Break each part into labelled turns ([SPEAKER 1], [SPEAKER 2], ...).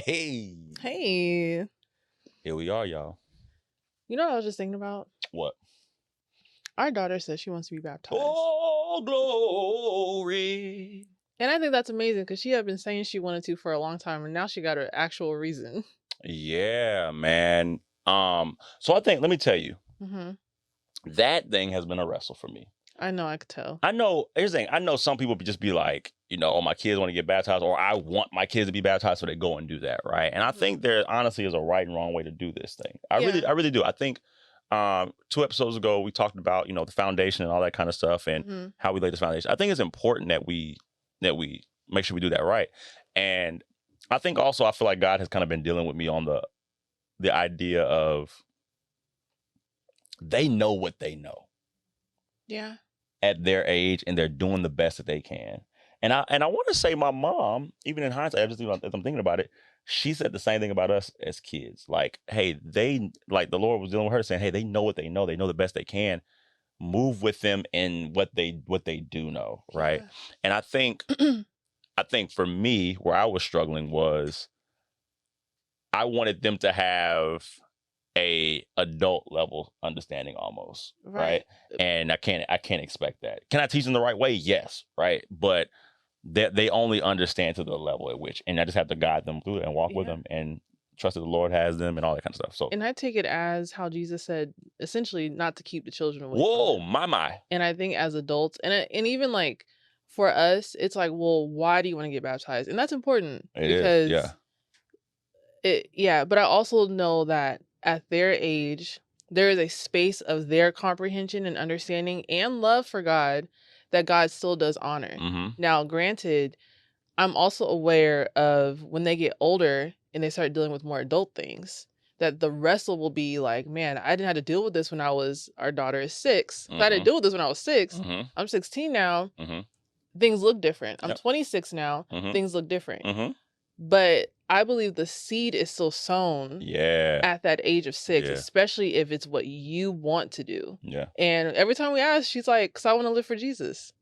[SPEAKER 1] Hey,
[SPEAKER 2] Hey,
[SPEAKER 1] here we are, y'all.
[SPEAKER 2] you know what I was just thinking about?
[SPEAKER 1] What?
[SPEAKER 2] Our daughter says she wants to be baptized.
[SPEAKER 1] Oh, glory.
[SPEAKER 2] And I think that's amazing because she had been saying she wanted to for a long time and now she got an actual reason.
[SPEAKER 1] Yeah, man. So I think, let me tell you,
[SPEAKER 2] hmm
[SPEAKER 1] that thing has been a wrestle for me.
[SPEAKER 2] I know, I could tell.
[SPEAKER 1] I know, here's the thing, I know some people just be like, oh, my kids want to get baptized, or I want my kids to be baptized, so they go and do that, right? And I think there honestly is a right and wrong way to do this thing. I really do. I think 2 episodes ago we talked about, the foundation and all that kind of stuff and how we lay this foundation. I think it's important that we make sure we do that right. And I think also I feel like God has kind of been dealing with me on the idea of they know what they know.
[SPEAKER 2] Yeah.
[SPEAKER 1] At their age, and they're doing the best that they can. And I want to say my mom, even in hindsight, as I'm thinking about it, she said the same thing about us as kids. Like, hey, the Lord was dealing with her, saying, hey, they know what they know. They know the best they can. Move with them in what they do know, right?
[SPEAKER 2] Yeah.
[SPEAKER 1] And I think for me, where I was struggling was I wanted them to have a adult level understanding almost, right? And I can't expect that. Can I teach them the right way? Yes, right? But they only understand to the level at which, and I just have to guide them through it and walk with them and trust that the Lord has them and all that kind of stuff. So,
[SPEAKER 2] and I take it as how Jesus said, essentially, not to keep the children away.
[SPEAKER 1] Whoa, my.
[SPEAKER 2] And I think as adults, and even like for us, it's like, well, why do you want to get baptized? And that's important because but I also know that at their age, there is a space of their comprehension and understanding and love for God that God still does honor. Now, granted, I'm also aware of when they get older and they start dealing with more adult things, that the wrestle will be like, man, I didn't have to deal with this when our daughter is 6. If I didn't deal with this when I was 6, I'm 16 now, things look different. I'm 26 now, things look different. But I believe the seed is still sown at that age of 6, especially if it's what you want to do. And every time we ask, she's like, because I want to live for Jesus.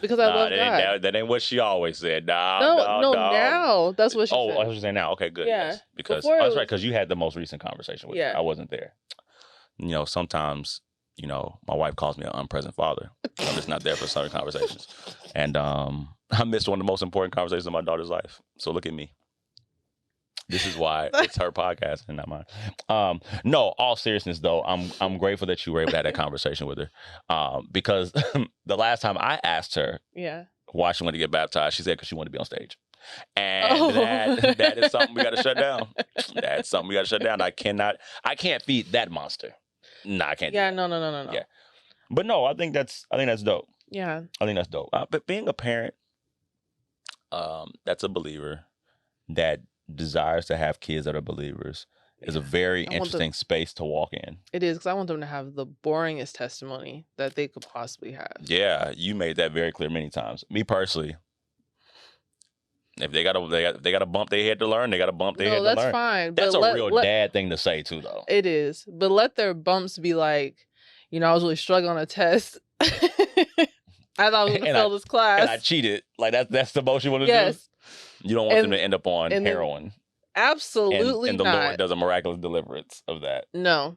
[SPEAKER 2] Because I love God.
[SPEAKER 1] That ain't what she always said.
[SPEAKER 2] No, now that's what she said.
[SPEAKER 1] Oh, that's what she's saying now. Okay, good.
[SPEAKER 2] Yeah.
[SPEAKER 1] Yes. Because that's right, because you had the most recent conversation with her. I wasn't there. Sometimes, my wife calls me an unpresent father. I'm just not there for certain conversations. And I missed one of the most important conversations of my daughter's life. So look at me. This is why it's her podcast and not mine. No, all seriousness though, I'm grateful that you were able to have that conversation with her. Because the last time I asked her why she wanted to get baptized, she said because she wanted to be on stage. And that is something we got to shut down. That's something we got to shut down. I can't feed that monster. No, I can't.
[SPEAKER 2] Yeah, no.
[SPEAKER 1] Yeah. But no, I think that's dope.
[SPEAKER 2] Yeah.
[SPEAKER 1] I think that's dope. But being a parent, that's a believer that desires to have kids that are believers is a very interesting space to walk in.
[SPEAKER 2] It is, because I want them to have the boringest testimony that they could possibly have.
[SPEAKER 1] Yeah, you made that very clear many times. Me personally, if they gotta bump their head to learn, they gotta bump their head to learn.
[SPEAKER 2] That's fine.
[SPEAKER 1] That's a real dad thing to say too, though.
[SPEAKER 2] It is, but let their bumps be like, I was really struggling on a test. I thought I was gonna fail this class,
[SPEAKER 1] and I cheated. Like that's the most you want to do.
[SPEAKER 2] Yes.
[SPEAKER 1] You don't want them to end up on heroin.
[SPEAKER 2] Absolutely
[SPEAKER 1] and the
[SPEAKER 2] not.
[SPEAKER 1] Lord does a miraculous deliverance of that.
[SPEAKER 2] No.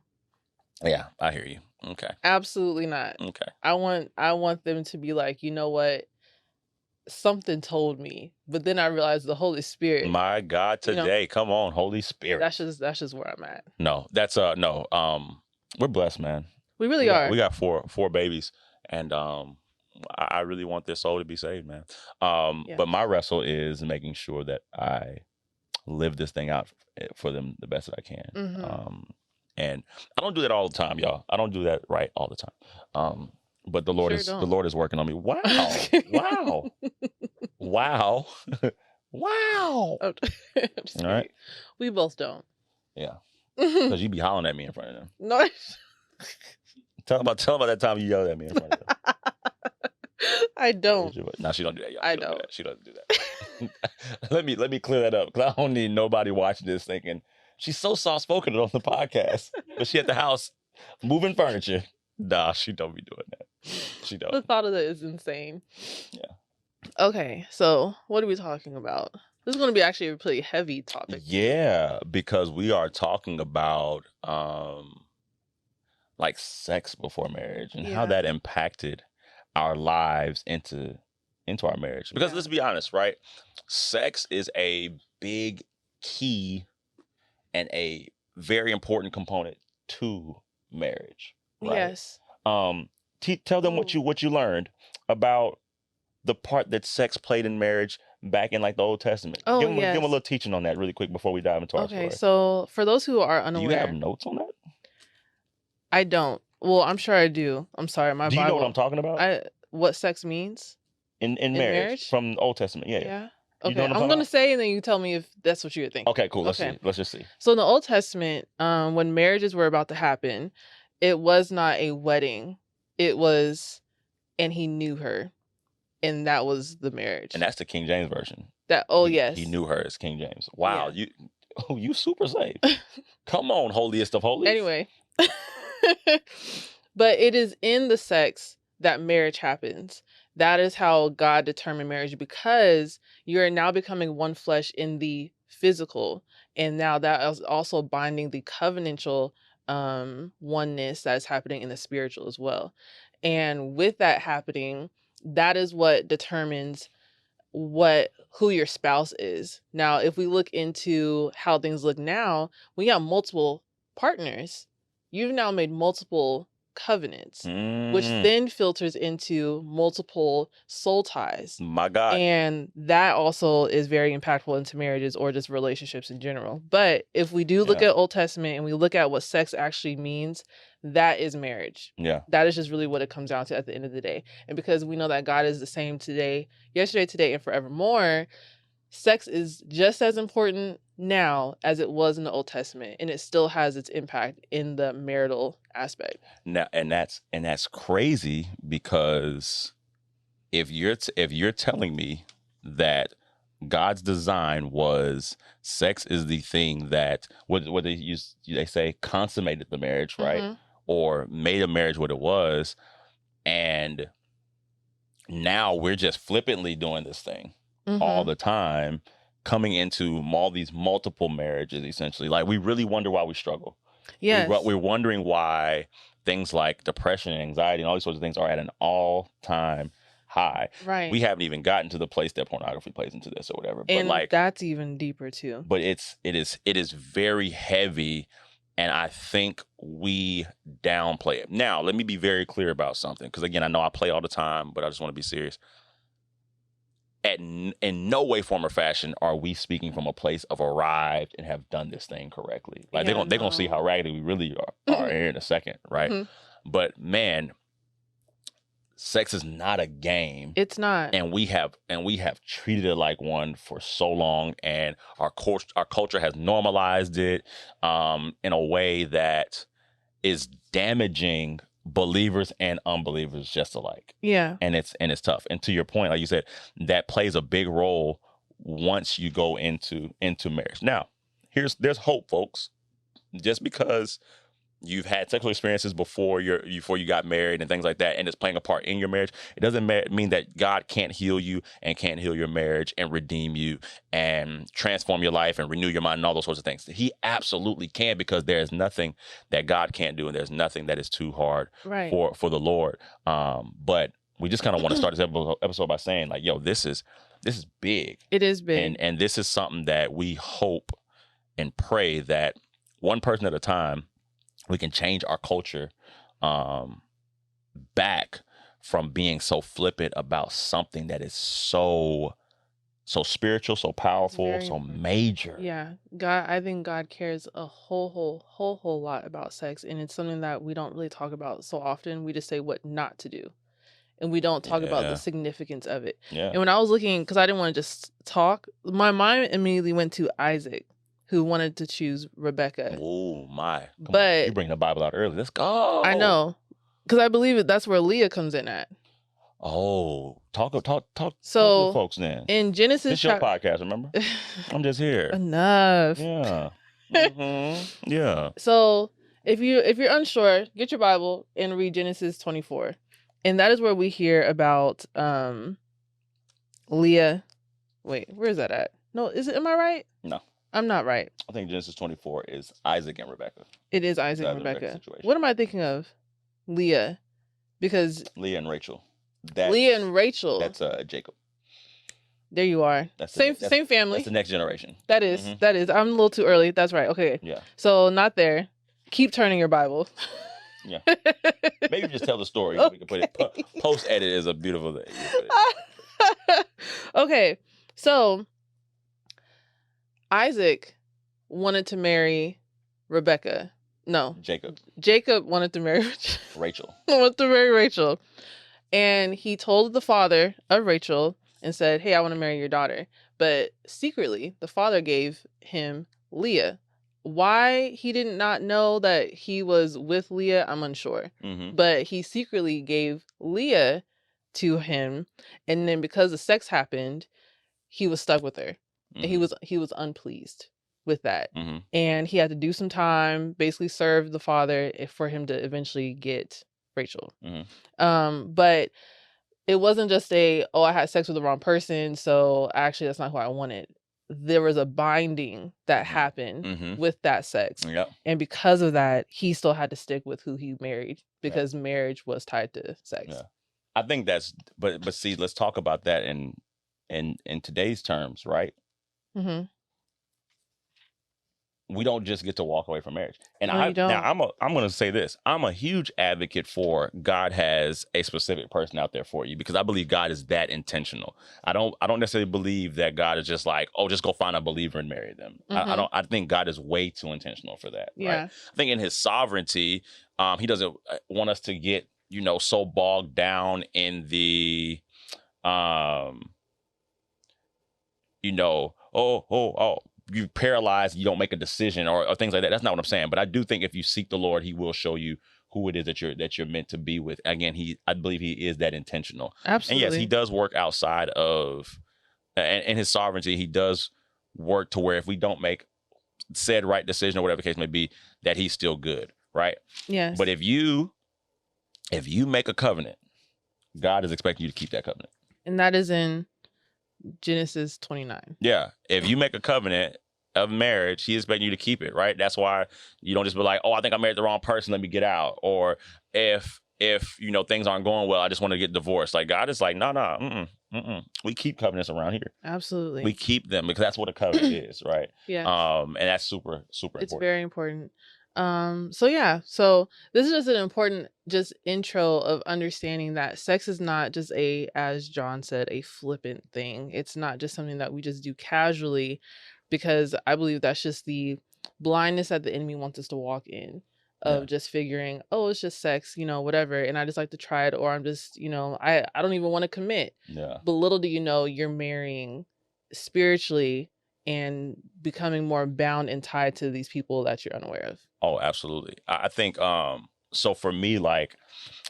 [SPEAKER 1] Yeah, I hear you. Okay.
[SPEAKER 2] Absolutely not.
[SPEAKER 1] Okay.
[SPEAKER 2] I want them to be like, you know what? Something told me, but then I realized the Holy Spirit.
[SPEAKER 1] My God, today, come on, Holy Spirit.
[SPEAKER 2] That's just where I'm at.
[SPEAKER 1] No, that's no. We're blessed, man.
[SPEAKER 2] We really are.
[SPEAKER 1] We got four babies, and I really want their soul to be saved, man. But my wrestle is making sure that I live this thing out for them the best that I can. And I don't do that all the time, y'all. I don't do that right all the time. But the Lord is working on me. Wow. Wow. Wow. Wow.
[SPEAKER 2] All
[SPEAKER 1] right.
[SPEAKER 2] We both don't.
[SPEAKER 1] Yeah. Because you be hollering at me in front of them.
[SPEAKER 2] No.
[SPEAKER 1] Tell them about that time you yelled at me in front of them.
[SPEAKER 2] I don't.
[SPEAKER 1] No, she don't do that, y'all.
[SPEAKER 2] I don't.
[SPEAKER 1] She doesn't do that. let me clear that up, because I don't need nobody watching this thinking she's so soft spoken on the podcast, but she at the house moving furniture. Nah, she don't be doing that. She don't.
[SPEAKER 2] The thought of that is insane.
[SPEAKER 1] Yeah.
[SPEAKER 2] Okay, so what are we talking about? This is going to be actually a pretty heavy topic.
[SPEAKER 1] Yeah, because we are talking about like sex before marriage and how that impacted our lives into our marriage. Because let's be honest, right? Sex is a big key and a very important component to marriage. Right?
[SPEAKER 2] Yes.
[SPEAKER 1] Tell them what you learned about the part that sex played in marriage back in like the Old Testament.
[SPEAKER 2] Oh,
[SPEAKER 1] give them a little teaching on that really quick before we dive into our story.
[SPEAKER 2] Okay, so for those who are unaware,
[SPEAKER 1] do you have notes on that?
[SPEAKER 2] I don't. Well, I'm sure I do. I'm sorry, my
[SPEAKER 1] Do you
[SPEAKER 2] Bible,
[SPEAKER 1] know what I'm talking about?
[SPEAKER 2] What sex means
[SPEAKER 1] in marriage from the Old Testament? Yeah.
[SPEAKER 2] Okay, I'm gonna say, and then you tell me if that's what you would think.
[SPEAKER 1] Okay, cool. Let's see. Let's just see.
[SPEAKER 2] So in the Old Testament, when marriages were about to happen, it was not a wedding. It was, and he knew her, and that was the marriage.
[SPEAKER 1] And that's the King James version.
[SPEAKER 2] Yes.
[SPEAKER 1] He knew her as King James. Wow, you super saved. Come on, holiest of holies.
[SPEAKER 2] Anyway, but it is in the sex that marriage happens. That is how God determined marriage, because you're now becoming one flesh in the physical, and now that is also binding the covenantal oneness that is happening in the spiritual as well. And with that happening, that is what determines who your spouse is. Now, if we look into how things look now, we have multiple partners. You've now made multiple covenants, which then filters into multiple soul ties.
[SPEAKER 1] My God.
[SPEAKER 2] And that also is very impactful into marriages or just relationships in general. But if we do look at Old Testament and we look at what sex actually means, that is marriage.
[SPEAKER 1] Yeah.
[SPEAKER 2] That is just really what it comes down to at the end of the day. And because we know that God is the same today, yesterday, today, and forevermore, sex is just as important now as it was in the Old Testament, and it still has its impact in the marital aspect.
[SPEAKER 1] Now, and that's crazy, because if you're telling me that God's design was sex is the thing that what they say consummated the marriage, right? Mm-hmm. Or made a marriage what it was, and now we're just flippantly doing this thing all the time, coming into all these multiple marriages, essentially. Like, we really wonder why we struggle.
[SPEAKER 2] Yes.
[SPEAKER 1] We're wondering why things like depression and anxiety and all these sorts of things are at an all-time high.
[SPEAKER 2] Right.
[SPEAKER 1] We haven't even gotten to the place that pornography plays into this or whatever.
[SPEAKER 2] And
[SPEAKER 1] but
[SPEAKER 2] that's even deeper too.
[SPEAKER 1] But it is very heavy, and I think we downplay it. Now, let me be very clear about something, because again, I know I play all the time, but I just want to be serious. In no way, form, or fashion are we speaking from a place of arrived and have done this thing correctly. Like, they're gonna see how raggedy we really are here in a second, right? Mm-hmm. But man, sex is not a game.
[SPEAKER 2] It's not.
[SPEAKER 1] And we have treated it like one for so long, and our culture has normalized it in a way that is damaging believers and unbelievers just alike.
[SPEAKER 2] Yeah.
[SPEAKER 1] And it's tough. And to your point, like you said, that plays a big role once you go into marriage. Now, there's hope, folks. Just because you've had sexual experiences before you got married and things like that, and it's playing a part in your marriage, it doesn't mean that God can't heal you and can't heal your marriage and redeem you and transform your life and renew your mind and all those sorts of things. He absolutely can, because there is nothing that God can't do, and there's nothing that is too hard for the Lord. But we just kind of want to start this episode by saying, like, yo, this is big.
[SPEAKER 2] It is big.
[SPEAKER 1] And this is something that we hope and pray that one person at a time, we can change our culture back from being so flippant about something that is so spiritual, so powerful, so major.
[SPEAKER 2] Yeah. I think God cares a whole lot about sex, and it's something that we don't really talk about so often. We just say what not to do, and we don't talk about the significance of it.
[SPEAKER 1] Yeah.
[SPEAKER 2] And when I was looking, because I didn't want to just talk, my mind immediately went to Isaac, who wanted to choose Rebecca.
[SPEAKER 1] Oh my!
[SPEAKER 2] But
[SPEAKER 1] you bring the Bible out early. Let's go.
[SPEAKER 2] I know, because I believe that's where Leah comes in at.
[SPEAKER 1] Oh, talk to the folks then.
[SPEAKER 2] In Genesis,
[SPEAKER 1] it's your podcast. Remember, I'm just here.
[SPEAKER 2] Enough.
[SPEAKER 1] Yeah. Mm-hmm. Yeah.
[SPEAKER 2] So if you're unsure, get your Bible and read Genesis 24, and that is where we hear about Leah. Wait, where is that at? No, is it? Am I right?
[SPEAKER 1] No.
[SPEAKER 2] I'm not right.
[SPEAKER 1] I think Genesis 24 is Isaac and Rebekah.
[SPEAKER 2] It is Isaac and Rebekah. What am I thinking of? Leah. Because
[SPEAKER 1] Leah and Rachel.
[SPEAKER 2] Leah and Rachel.
[SPEAKER 1] That's Jacob.
[SPEAKER 2] There you are. Same family.
[SPEAKER 1] That's the next generation.
[SPEAKER 2] That is. Mm-hmm. That is. I'm a little too early. That's right. Okay.
[SPEAKER 1] Yeah.
[SPEAKER 2] So not there. Keep turning your Bible.
[SPEAKER 1] Yeah. Maybe just tell the story. Okay. We can put it. Post edit is a beautiful thing.
[SPEAKER 2] Okay. So Isaac wanted to marry Rebekah. No. Jacob wanted to marry
[SPEAKER 1] Rachel.
[SPEAKER 2] Wanted to marry Rachel. And he told the father of Rachel and said, hey, I want to marry your daughter. But secretly, the father gave him Leah. Why he did not know that he was with Leah, I'm unsure. Mm-hmm. But he secretly gave Leah to him. And then because the sex happened, he was stuck with her. Mm-hmm. And he was unpleased with that. Mm-hmm. And he had to do some time, basically serve the father for him to eventually get Rachel. Mm-hmm. But it wasn't just I had sex with the wrong person, so actually that's not who I wanted. There was a binding that happened with that sex. Yep. And because of that, he still had to stick with who he married because marriage was tied to sex. Yeah.
[SPEAKER 1] I think that's, but see, let's talk about that in today's terms, right? Mm-hmm. We don't just get to walk away from marriage. And
[SPEAKER 2] no,
[SPEAKER 1] I'm going to say this. I'm a huge advocate for God has a specific person out there for you because I believe God is that intentional. I don't necessarily believe that God is just like, oh, just go find a believer and marry them. Mm-hmm. I think God is way too intentional for that. Yeah. Right? I think in his sovereignty, he doesn't want us to get, so bogged down in the, you paralyzed, you don't make a decision or things like that. That's not what I'm saying. But I do think if you seek the Lord, he will show you who it is that you're meant to be with. Again, I believe he is that intentional.
[SPEAKER 2] Absolutely.
[SPEAKER 1] And yes, he does work outside of, and his sovereignty, he does work to where if we don't make said right decision or whatever the case may be, that he's still good, right?
[SPEAKER 2] Yes.
[SPEAKER 1] But if you make a covenant, God is expecting you to keep that covenant.
[SPEAKER 2] And that is in Genesis 29.
[SPEAKER 1] Yeah. If you make a covenant of marriage, he expects you to keep it, right? That's why you don't just be like, oh, I think I married the wrong person, let me get out. Or if things aren't going well, I just want to get divorced. Like God is like, no, we keep covenants around here.
[SPEAKER 2] Absolutely.
[SPEAKER 1] We keep them because that's what a covenant is, right?
[SPEAKER 2] Yeah.
[SPEAKER 1] And that's super, super important.
[SPEAKER 2] It's very important. So this is just an important intro of understanding that sex is not just as John said, a flippant thing. It's not just something that we just do casually, because I believe that's just the blindness that the enemy wants us to walk in of just figuring, oh, it's just sex, whatever. And I just like to try it, or I'm just, I don't even want to commit.
[SPEAKER 1] Yeah.
[SPEAKER 2] But little do you know, you're marrying spiritually and becoming more bound and tied to these people that you're unaware of.
[SPEAKER 1] Oh, absolutely. I think, so for me, like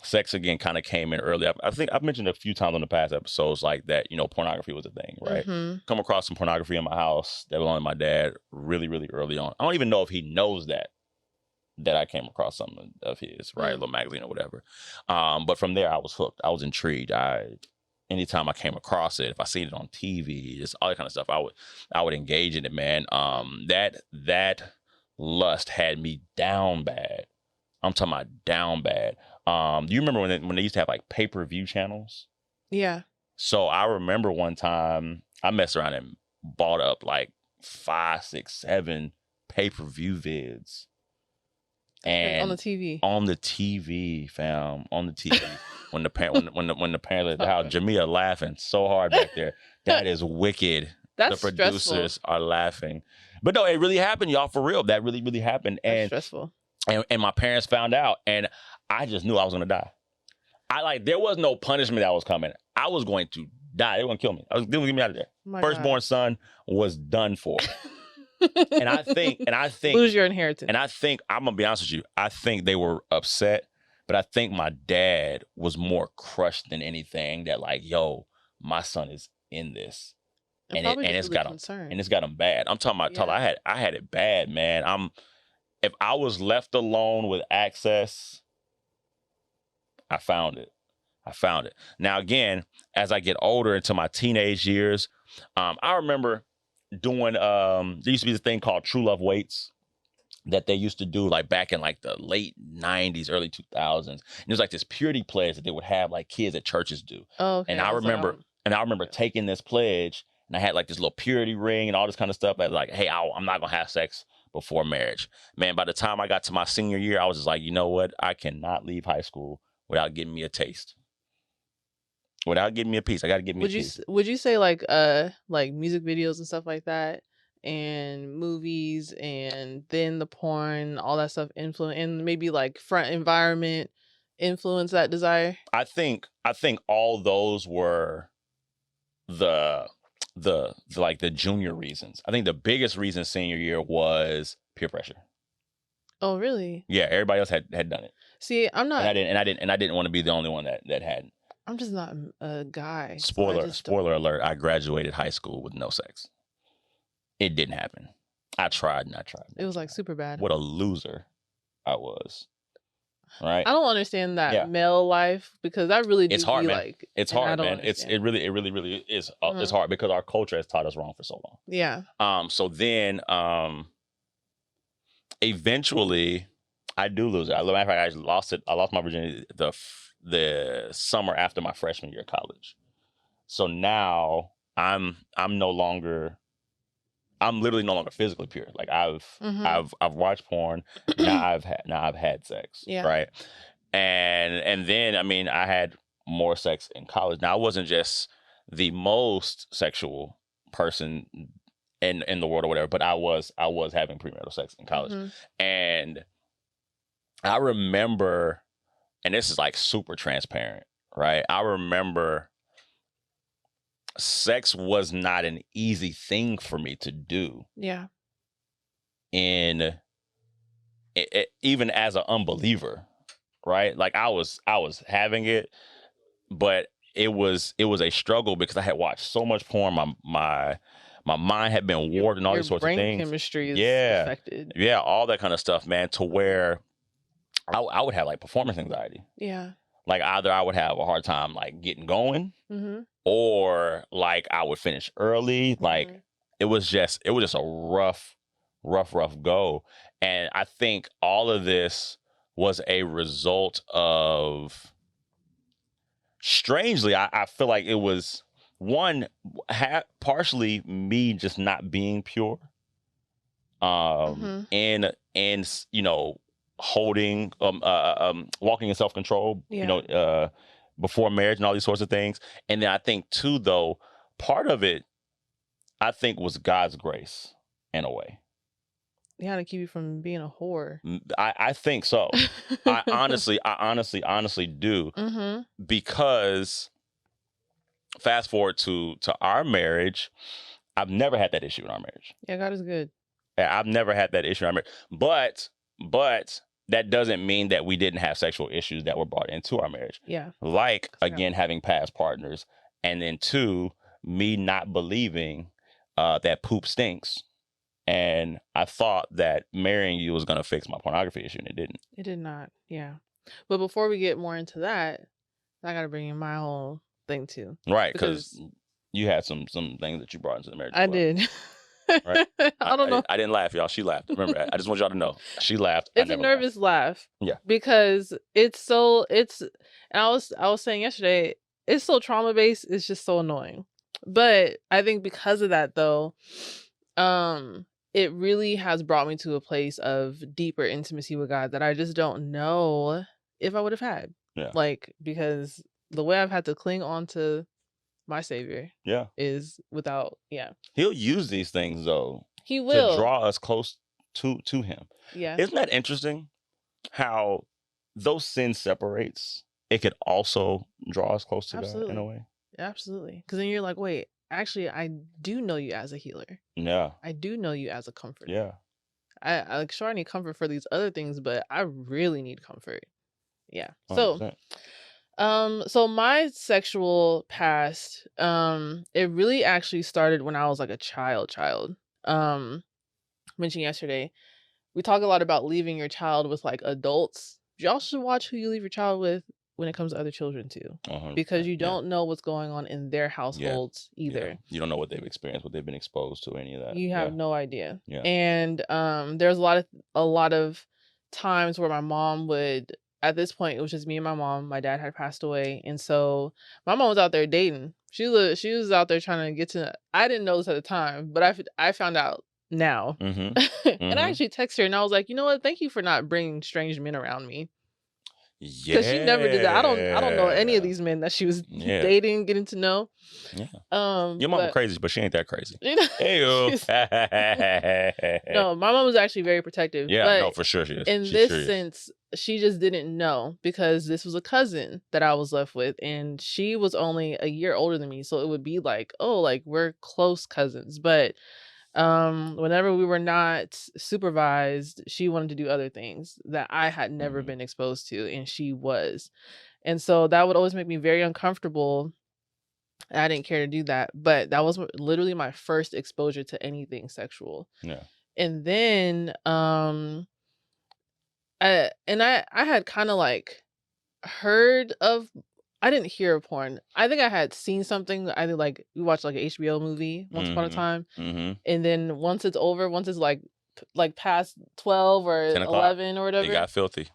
[SPEAKER 1] sex again kind of came in early. I think I've mentioned a few times on the past episodes like that, pornography was a thing, right? Mm-hmm. Come across some pornography in my house that belonged to my dad really, really early on. I don't even know if he knows that I came across something of his, right? A little magazine or whatever. But from there I was hooked. I was intrigued. Anytime I came across it, if I seen it on TV, just all that kind of stuff, I would engage in it, man. That lust had me down bad. I'm talking about down bad. Do you remember when they used to have like pay-per-view channels?
[SPEAKER 2] Yeah.
[SPEAKER 1] So I remember one time I messed around and bought up like 5, 6, 7 pay-per-view vids. And
[SPEAKER 2] on the TV.
[SPEAKER 1] On the TV, fam. On the TV. when the parents at the house, Jamia laughing so hard back there. That is wicked.
[SPEAKER 2] That's
[SPEAKER 1] the producers
[SPEAKER 2] stressful.
[SPEAKER 1] Are laughing. But no, it really happened, y'all, for real. That really, really happened.
[SPEAKER 2] That's stressful.
[SPEAKER 1] And my parents found out, and I just knew I was gonna die. There was no punishment that was coming. I was going to die. They were gonna kill me. They were gonna get me out of there. Firstborn son was done for. and I think
[SPEAKER 2] lose your inheritance.
[SPEAKER 1] And I think, I'm gonna be honest with you, I think they were upset, but I think my dad was more crushed than anything that like, yo, my son is in this. And it's got him bad. I'm talking about I had it bad, man. If I was left alone with access, I found it. Now again, as I get older into my teenage years, I remember doing there used to be this thing called True Love Waits that they used to do like back in like the late 90s, early 2000s. And it was like this purity pledge that they would have like kids at churches do.
[SPEAKER 2] Oh, okay.
[SPEAKER 1] And I remember taking this pledge, and I had like this little purity ring and all this kind of stuff. Like, hey, I'm not gonna have sex before marriage. Man, by the time I got to my senior year, I was just like, you know what? I cannot leave high school without getting me a taste. Without getting me a piece. I got to get me a piece.
[SPEAKER 2] Would you say like music videos and stuff like that, and movies, and then the porn, all that stuff influence, and maybe like front environment influence that desire?
[SPEAKER 1] I think all those were the junior reasons. I think the biggest reason senior year was peer pressure.
[SPEAKER 2] Oh, really?
[SPEAKER 1] Yeah, everybody else had done it.
[SPEAKER 2] See, I'm not.
[SPEAKER 1] And I didn't want to be the only one that hadn't.
[SPEAKER 2] I'm just not a guy.
[SPEAKER 1] Spoiler alert, I graduated high school with no sex. It didn't happen. I tried and I tried.
[SPEAKER 2] It was like super bad.
[SPEAKER 1] What a loser I was. Right?
[SPEAKER 2] I don't understand that male life, because I really do.
[SPEAKER 1] It's hard, man.
[SPEAKER 2] Like,
[SPEAKER 1] it's hard, man. It really is. It's hard because our culture has taught us wrong for so long.
[SPEAKER 2] Yeah.
[SPEAKER 1] So then eventually I do lose it. As a matter of fact, I lost my virginity the summer after my freshman year of college. So now I'm literally no longer physically pure. Like I've watched porn. Now I've had sex.
[SPEAKER 2] Yeah.
[SPEAKER 1] Right. And then I had more sex in college. Now I wasn't just the most sexual person in the world or whatever, but I was having premarital sex in college. And I remember, and this is like super transparent, right? I remember sex was not an easy thing for me to do.
[SPEAKER 2] Yeah.
[SPEAKER 1] Even as an unbeliever, right? Like I was having it, but it was a struggle because I had watched so much porn. My mind had been warped and all these sorts of things.
[SPEAKER 2] Brain chemistry is affected.
[SPEAKER 1] Yeah, all that kind of stuff, man, to where I would have like performance anxiety.
[SPEAKER 2] Yeah. Like
[SPEAKER 1] either I would have a hard time like getting going, or like I would finish early. Like it was just a rough go. And I think all of this was a result of, strangely, I feel like it was partially me just not being pure. And holding, walking in self-control, before marriage and all these sorts of things. And then I think too, though, part of it, I think, was God's grace in a way.
[SPEAKER 2] Yeah, to keep you from being a whore.
[SPEAKER 1] I think so. I honestly do. Because fast forward to our marriage, I've never had that issue in our marriage.
[SPEAKER 2] Yeah, God is good.
[SPEAKER 1] I've never had that issue in our marriage. But that doesn't mean that we didn't have sexual issues that were brought into our marriage.
[SPEAKER 2] Yeah.
[SPEAKER 1] Like, again, having past partners. And then 2, me not believing that poop stinks. And I thought that marrying you was going to fix my pornography issue, and it didn't.
[SPEAKER 2] It did not, yeah. But before we get more into that, I got to bring in my whole thing too.
[SPEAKER 1] Right, because you had some things that you brought into the marriage.
[SPEAKER 2] I did.
[SPEAKER 1] Right?
[SPEAKER 2] I don't know.
[SPEAKER 1] I didn't laugh, y'all. She laughed. Remember that. I just want y'all to know. She laughed.
[SPEAKER 2] It's a nervous laugh.
[SPEAKER 1] Yeah.
[SPEAKER 2] Because and I was saying yesterday, it's so trauma-based, it's just so annoying. But I think because of that, though, it really has brought me to a place of deeper intimacy with God that I just don't know if I would have had.
[SPEAKER 1] Yeah.
[SPEAKER 2] Like, because the way I've had to cling on to my Savior is without,
[SPEAKER 1] He'll use these things, though.
[SPEAKER 2] He will.
[SPEAKER 1] To draw us close to him.
[SPEAKER 2] Yeah.
[SPEAKER 1] Isn't that interesting? How though sin separates, it could also draw us close to God in a way.
[SPEAKER 2] Absolutely. Because then you're like, wait, actually, I do know you as a healer.
[SPEAKER 1] Yeah.
[SPEAKER 2] I do know you as a comforter.
[SPEAKER 1] Yeah.
[SPEAKER 2] I like, sure, I need comfort for these other things, but I really need comfort. Yeah.
[SPEAKER 1] 100%.
[SPEAKER 2] So my sexual past, it really actually started when I was like a child. Mentioned yesterday, we talk a lot about leaving your child with like adults. Y'all should watch Who You Leave Your Child with when it comes to other children too, because you don't know what's going on in their households either.
[SPEAKER 1] Yeah. You don't know what they've experienced, what they've been exposed to, any of that.
[SPEAKER 2] You have no idea. Yeah. And there's a lot of times where my mom would, at this point, it was just me and my mom. My dad had passed away, and so my mom was out there dating. She was out there trying to get to. I didn't know this at the time, but I found out now. And I actually texted her, and I was like, you know what? Thank you for not bringing strange men around me.
[SPEAKER 1] Yeah,
[SPEAKER 2] because she never did that. I don't know any of these men that she was dating, getting to know.
[SPEAKER 1] Yeah. Your mama crazy, but she ain't that crazy.
[SPEAKER 2] You know, no, my mom was actually very protective.
[SPEAKER 1] Yeah,
[SPEAKER 2] but
[SPEAKER 1] no, for sure she is.
[SPEAKER 2] In this sense, she just didn't know, because this was a cousin that I was left with, and she was only a year older than me, so it would be like, oh, like we're close cousins, but whenever we were not supervised, she wanted to do other things that I had never been exposed to, and she was. And so that would always make me very uncomfortable. I didn't care to do that, but that was literally my first exposure to anything sexual.
[SPEAKER 1] Yeah.
[SPEAKER 2] And then I had kind of like heard of, I didn't hear of porn. I think I had seen something. I think like we watched like an HBO movie once upon a time, and then once it's over, once it's like past 12 or 11 or whatever,
[SPEAKER 1] it got filthy.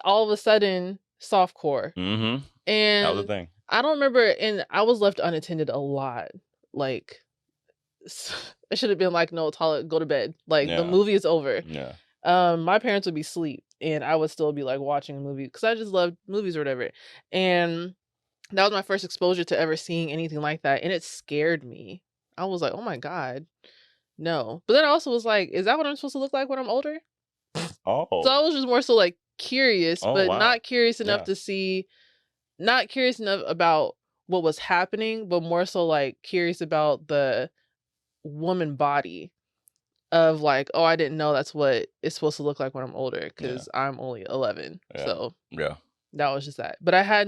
[SPEAKER 2] All of a sudden, softcore.
[SPEAKER 1] And that was the thing.
[SPEAKER 2] I don't remember, and I was left unattended a lot. Like, it should have been like, no, Tala, go to bed. Like the movie is over.
[SPEAKER 1] Yeah.
[SPEAKER 2] My parents would be asleep, and I would still be like watching a movie because I just loved movies or whatever. And that was my first exposure to ever seeing anything like that, and it scared me. I was like, oh my God, no. But then I also was like, is that what I'm supposed to look like when I'm older?
[SPEAKER 1] Oh.
[SPEAKER 2] So I was just more so like curious, but not curious enough to see, not curious enough about what was happening, but more so like curious about the woman body. Of like, oh, I didn't know that's what it's supposed to look like when I'm older, because I'm only 11. So that was just that. But I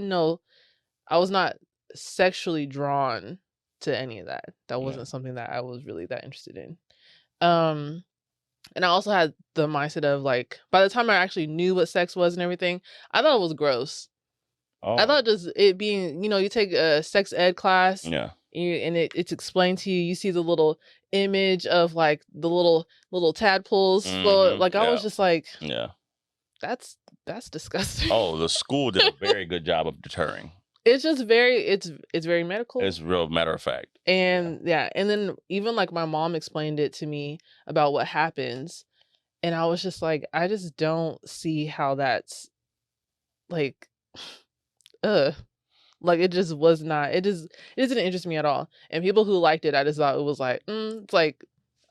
[SPEAKER 2] was not sexually drawn to any of that. That wasn't something that I was really that interested in. And I also had the mindset of like, by the time I actually knew what sex was and everything, I thought it was gross. I thought just it being, you take a sex ed class.
[SPEAKER 1] Yeah.
[SPEAKER 2] And it's explained to you. You see the little image of like the little tadpoles. So like I was just like, that's disgusting.
[SPEAKER 1] Oh, the school did a very good job of deterring.
[SPEAKER 2] It's just it's very medical.
[SPEAKER 1] It's real matter of fact.
[SPEAKER 2] And and then even like my mom explained it to me about what happens, and I was just like, I just don't see how that's like, like it just was not. It didn't interest me at all. And people who liked it, I just thought it was like, it's like,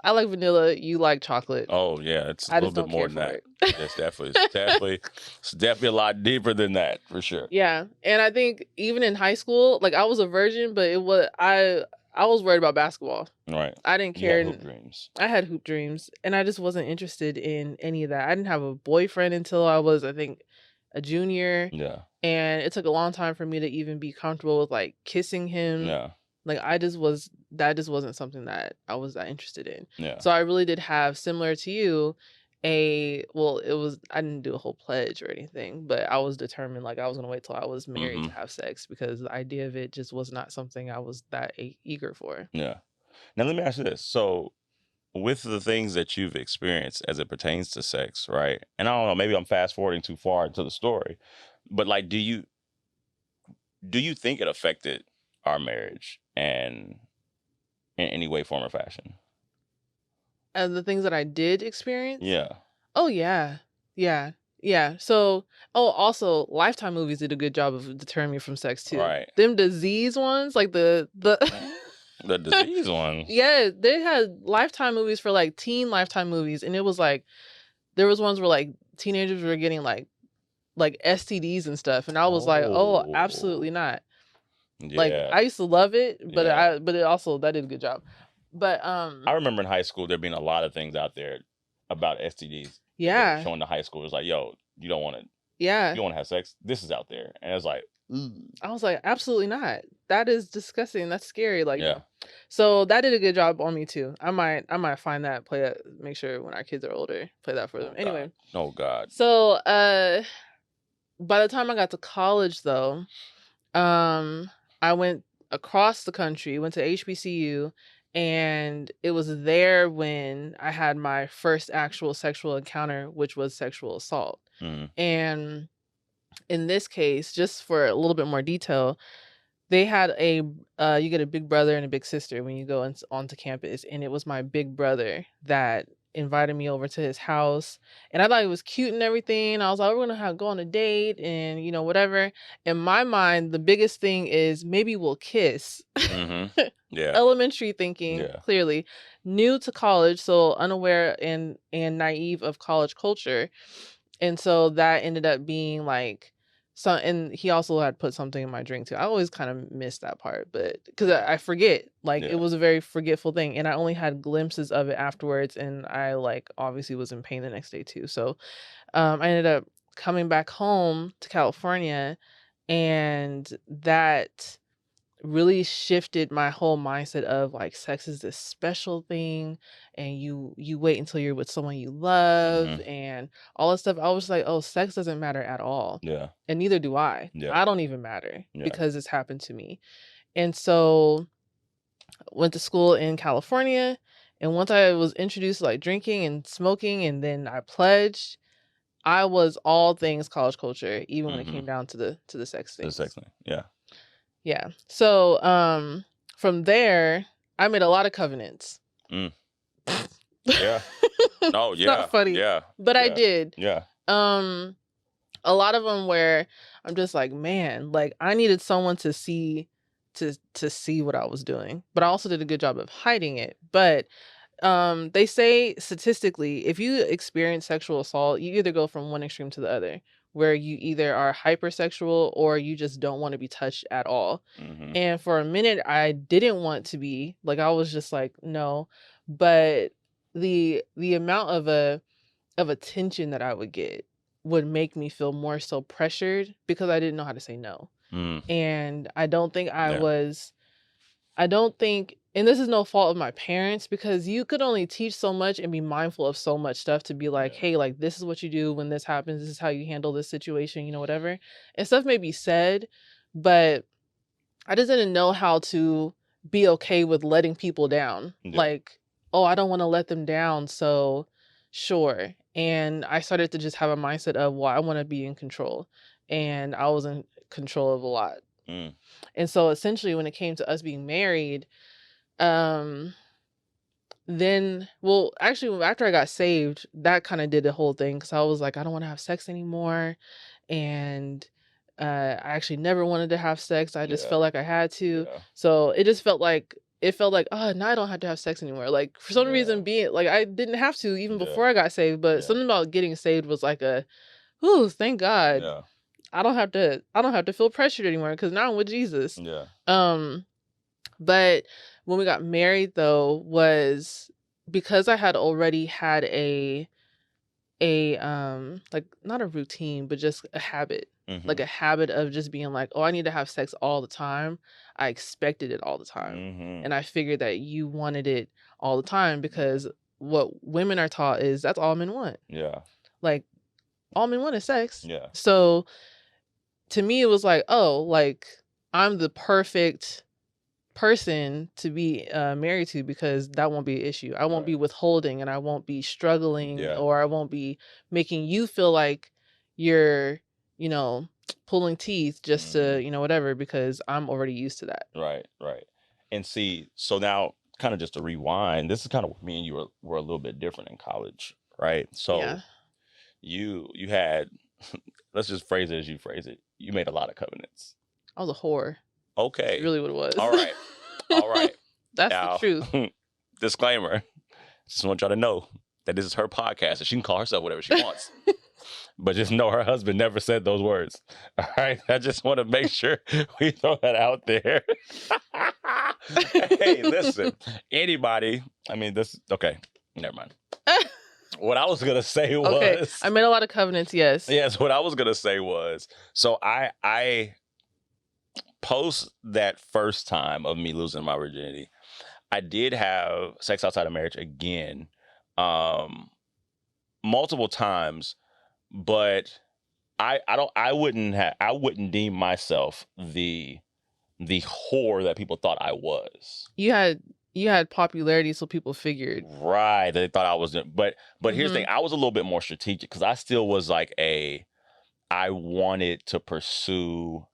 [SPEAKER 2] I like vanilla, you like chocolate.
[SPEAKER 1] Oh yeah, it's a little bit more than that. It's definitely a lot deeper than that for sure.
[SPEAKER 2] Yeah, and I think even in high school, like I was a virgin, but it was I was worried about basketball.
[SPEAKER 1] Right.
[SPEAKER 2] I didn't care.
[SPEAKER 1] You had hoop dreams.
[SPEAKER 2] I had hoop dreams, and I just wasn't interested in any of that. I didn't have a boyfriend until I was, I think, a junior.
[SPEAKER 1] Yeah.
[SPEAKER 2] And it took a long time for me to even be comfortable with like kissing him.
[SPEAKER 1] Yeah.
[SPEAKER 2] Like that just wasn't something that I was that interested in.
[SPEAKER 1] Yeah.
[SPEAKER 2] So I really did have, similar to you, I didn't do a whole pledge or anything, but I was determined, like I was gonna wait till I was married to have sex, because the idea of it just was not something I was that eager for.
[SPEAKER 1] Yeah. Now let me ask you this. So with the things that you've experienced as it pertains to sex, right? And I don't know, maybe I'm fast forwarding too far into the story, but like, do you think it affected our marriage and in any way, form, or fashion?
[SPEAKER 2] And the things that I did experience?
[SPEAKER 1] Yeah.
[SPEAKER 2] Oh yeah. Yeah. Yeah. So, also Lifetime movies did a good job of deterring me from sex too.
[SPEAKER 1] Right.
[SPEAKER 2] Them disease ones, like the
[SPEAKER 1] the disease ones.
[SPEAKER 2] Yeah, they had Lifetime movies for like teen Lifetime movies, and it was like there was ones where like teenagers were getting like STDs and stuff, and I was like, oh, absolutely not. Yeah. Like I used to love it, but it also, that did a good job. But
[SPEAKER 1] I remember in high school there being a lot of things out there about STDs.
[SPEAKER 2] Yeah.
[SPEAKER 1] Showing the high schoolers like, yo, you don't want to.
[SPEAKER 2] Yeah.
[SPEAKER 1] You don't want to have sex. This is out there, and it's like,
[SPEAKER 2] I was like, absolutely not. That is disgusting. That's scary. Like, yeah. So that did a good job on me too. I might find that, play that, make sure when our kids are older, play that for them. Anyway.
[SPEAKER 1] Oh God.
[SPEAKER 2] So by the time I got to college, though, I went across the country, went to HBCU, and it was there when I had my first actual sexual encounter, which was sexual assault. And in this case, just for a little bit more detail, they had you get a big brother and a big sister when you go onto campus. And it was my big brother that invited me over to his house. And I thought it was cute and everything. I was like, we're going to go on a date and, whatever. In my mind, the biggest thing is maybe we'll kiss.
[SPEAKER 1] Yeah.
[SPEAKER 2] Elementary thinking, clearly. New to college, so unaware and naive of college culture. And so that ended up being like, and he also had put something in my drink too. I always kind of miss that part, but because I forget, it was a very forgetful thing, and I only had glimpses of it afterwards, and I obviously was in pain the next day too. So I ended up coming back home to California, and that really shifted my whole mindset of sex is this special thing, and you wait until you're with someone you love and all that stuff. I was like, oh, sex doesn't matter at all.
[SPEAKER 1] Yeah.
[SPEAKER 2] And neither do I. I don't even matter because it's happened to me. And so went to school in California, and once I was introduced to drinking and smoking, and then I pledged, I was all things college culture, even when it came down to the sex thing.
[SPEAKER 1] The sex thing. Yeah.
[SPEAKER 2] Yeah. So from there, I made a lot of covenants.
[SPEAKER 1] Yeah. Oh, yeah.
[SPEAKER 2] Not funny.
[SPEAKER 1] Yeah.
[SPEAKER 2] But I did.
[SPEAKER 1] Yeah.
[SPEAKER 2] A lot of them where I'm just like, man, I needed someone to see what I was doing. But I also did a good job of hiding it. But they say statistically, if you experience sexual assault, you either go from one extreme to the other, where you either are hypersexual or you just don't want to be touched at all. And for a minute, I didn't want to be. I was just like, no. But the amount of attention that I would get would make me feel more so pressured because I didn't know how to say no. And I don't think and this is no fault of my parents, because you could only teach so much and be mindful of so much stuff to be like, hey, this is what you do when this happens. This is how you handle this situation, whatever. And stuff may be said, but I just didn't know how to be okay with letting people down. Oh, I don't want to let them down. So sure. And I started to just have a mindset of, well, I want to be in control. And I was in control of a lot. And so essentially when it came to us being married, then, well, actually, after I got saved, that kind of did the whole thing, because I was like, I don't want to have sex anymore. And I actually never wanted to have sex. I just felt like I had to. So it just felt like, oh, now I don't have to have sex anymore. For some reason, being I didn't have to even before I got saved, but something about getting saved was ooh, thank God. I don't have to feel pressured anymore, because now I'm with Jesus. But when we got married, though, was because I had already had a not a routine, but just a habit, a habit of just being like, oh, I need to have sex all the time. I expected it all the time. And I figured that you wanted it all the time, because what women are taught is that's all men want.
[SPEAKER 1] Yeah.
[SPEAKER 2] All men want is sex.
[SPEAKER 1] Yeah.
[SPEAKER 2] So to me, it was like, oh, I'm the perfect person to be married to, because that won't be an issue. I won't be withholding, and I won't be struggling, or I won't be making you feel like you're, pulling teeth just to, whatever, because I'm already used to that.
[SPEAKER 1] Right. And see, so now kind of just to rewind, this is kind of me and you were a little bit different in college, right? So you had, let's just phrase it as you phrase it. You made a lot of covenants.
[SPEAKER 2] I was a whore.
[SPEAKER 1] Okay.
[SPEAKER 2] That's really what it was.
[SPEAKER 1] All right.
[SPEAKER 2] That's now, the truth.
[SPEAKER 1] Disclaimer. Just want y'all to know that this is her podcast, and she can call herself whatever she wants. But just know her husband never said those words. All right? I just want to make sure we throw that out there. Hey, listen. Anybody, okay, never mind. What I was going to say was... Okay,
[SPEAKER 2] I made a lot of covenants, yes.
[SPEAKER 1] Yes, what I was going to say was, so I post that first time of me losing my virginity, I did have sex outside of marriage again, multiple times, but I wouldn't deem myself the whore that people thought I was.
[SPEAKER 2] You had popularity, so people figured.
[SPEAKER 1] Right. They thought I was, but here's the thing. I was a little bit more strategic because I still was like I wanted to pursue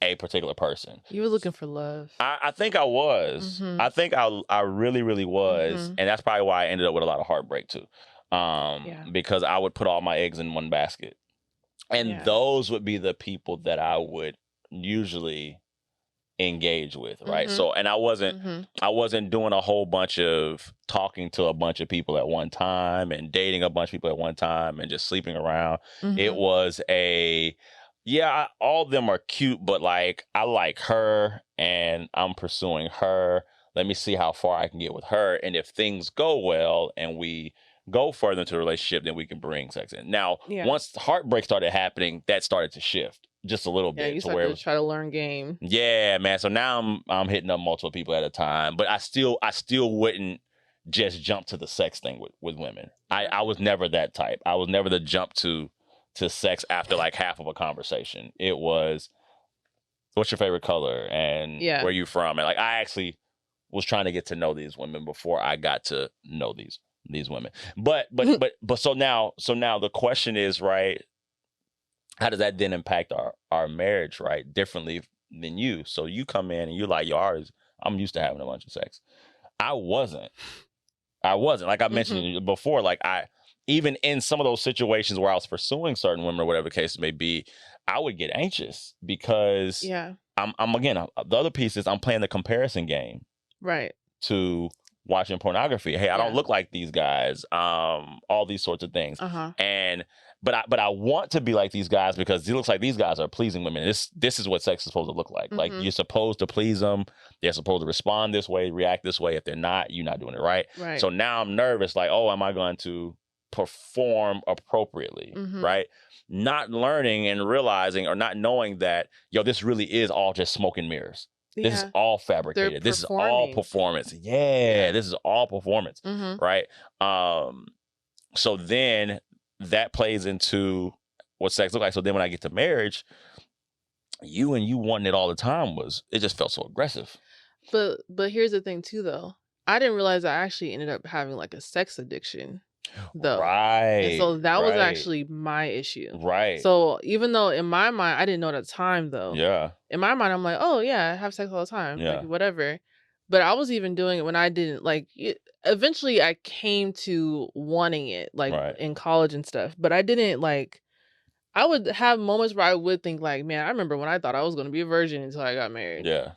[SPEAKER 1] a particular person.
[SPEAKER 2] You were looking for love.
[SPEAKER 1] I think I was. Mm-hmm. I think I really, really was. Mm-hmm. And that's probably why I ended up with a lot of heartbreak too. Because I would put all my eggs in one basket. And those would be the people that I would usually engage with, right? Mm-hmm. So, and I wasn't doing a whole bunch of talking to a bunch of people at one time and dating a bunch of people at one time and just sleeping around. Mm-hmm. It was all of them are cute, but like I like her and I'm pursuing her. Let me see how far I can get with her. And if things go well and we go further into the relationship, then we can bring sex in. Now, once heartbreak started happening, that started to shift just a little bit.
[SPEAKER 2] You started to try to learn game.
[SPEAKER 1] Yeah, man. So now I'm hitting up multiple people at a time, but I still wouldn't just jump to the sex thing with women. I was never that type. I was never the jump to sex after like half of a conversation. It was, what's your favorite color and where you from? And like I actually was trying to get to know these women before I got to know these women. But so now the question is, right, how does that then impact our marriage, right, differently than you? So you come in and you're like, I'm used to having a bunch of sex. I wasn't. Like I mentioned before, like even in some of those situations where I was pursuing certain women or whatever the case may be, I would get anxious because I'm again, the other piece is I'm playing the comparison game.
[SPEAKER 2] Right.
[SPEAKER 1] To watching pornography. Hey, I don't look like these guys. All these sorts of things. And but I want to be like these guys because it looks like these guys are pleasing women. This is what sex is supposed to look like. Mm-hmm. Like you're supposed to please them. They're supposed to respond this way, react this way. If they're not, you're not doing it right. So now I'm nervous. Like, oh, am I going to perform appropriately? Mm-hmm. Right? Not learning and realizing or not knowing that, this really is all just smoke and mirrors. This is all fabricated. This is all performance. This is all performance. Mm-hmm. Right? So then that plays into what sex looks like. So then when I get to marriage, you wanting it all the time it just felt so aggressive.
[SPEAKER 2] But here's the thing too, though. I didn't realize I actually ended up having like a sex addiction. Though.
[SPEAKER 1] Right.
[SPEAKER 2] And so that was actually my issue.
[SPEAKER 1] Right.
[SPEAKER 2] So even though in my mind, I didn't know at the time though.
[SPEAKER 1] Yeah.
[SPEAKER 2] In my mind, I'm like, oh yeah, I have sex all the time. Yeah. Like, whatever. But I was even doing it when I didn't like it. Eventually I came to wanting it like in college and stuff. But I didn't like, I would have moments where I would think like, man, I remember when I thought I was going to be a virgin until I got married.
[SPEAKER 1] Yeah.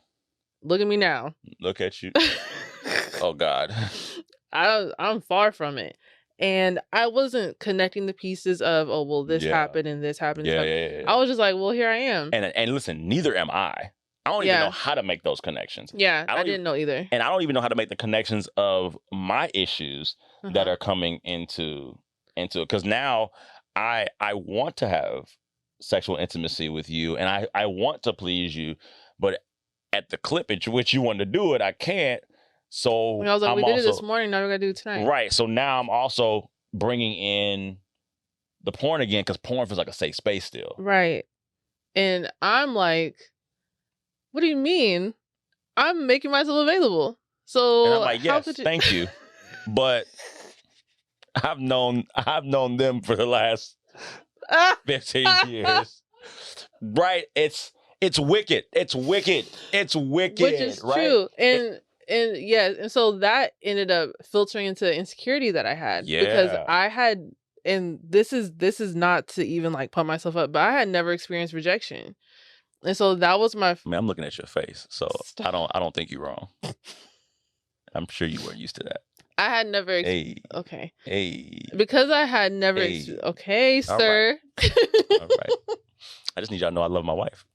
[SPEAKER 2] Look at me now.
[SPEAKER 1] Look at you. Oh God.
[SPEAKER 2] I'm far from it. And I wasn't connecting the pieces of, oh, well, this happened and this happened. Yeah. I was just like, well, here I am.
[SPEAKER 1] And listen, neither am I. I don't even know how to make those connections.
[SPEAKER 2] Yeah, I didn't know either.
[SPEAKER 1] And I don't even know how to make the connections of my issues that are coming into it. Because now I want to have sexual intimacy with you and I want to please you. But at the clip at which you want to do it, I can't. So
[SPEAKER 2] I was like, we did it this morning, now we're going to do it tonight.
[SPEAKER 1] Right. So now I'm also bringing in the porn again because porn feels like a safe space still.
[SPEAKER 2] Right. And I'm like, what do you mean? I'm making myself available. So
[SPEAKER 1] and I'm like, yes, thank you. But I've known them for the last 15 years. Right. It's wicked. It's wicked. Which
[SPEAKER 2] is true. And yeah, and so that ended up filtering into insecurity that I had. Yeah. Because I had, and this is not to even like pump myself up, but I had never experienced rejection. And so that was my...
[SPEAKER 1] I mean, I'm looking at your face, so I don't think you're wrong. I'm sure you weren't used to that.
[SPEAKER 2] I had never... Okay.
[SPEAKER 1] Hey.
[SPEAKER 2] Because I had never... Okay, sir.
[SPEAKER 1] All right. I just need y'all to know I love my wife.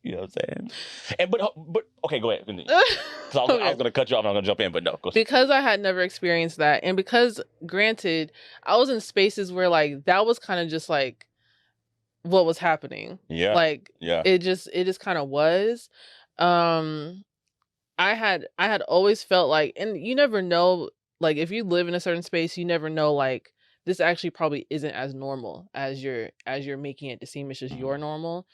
[SPEAKER 1] You know what I'm saying? And but okay, go ahead. Because I was going to cut you off and I'm going to jump in, but no. Go
[SPEAKER 2] because I had never experienced that. And because, granted, I was in spaces where like that was kind of just like what was happening.
[SPEAKER 1] Yeah.
[SPEAKER 2] Like it just kind of was. I had always felt like, and you never know, like if you live in a certain space, you never know like this actually probably isn't as normal as you're making it to seem. It's just your normal.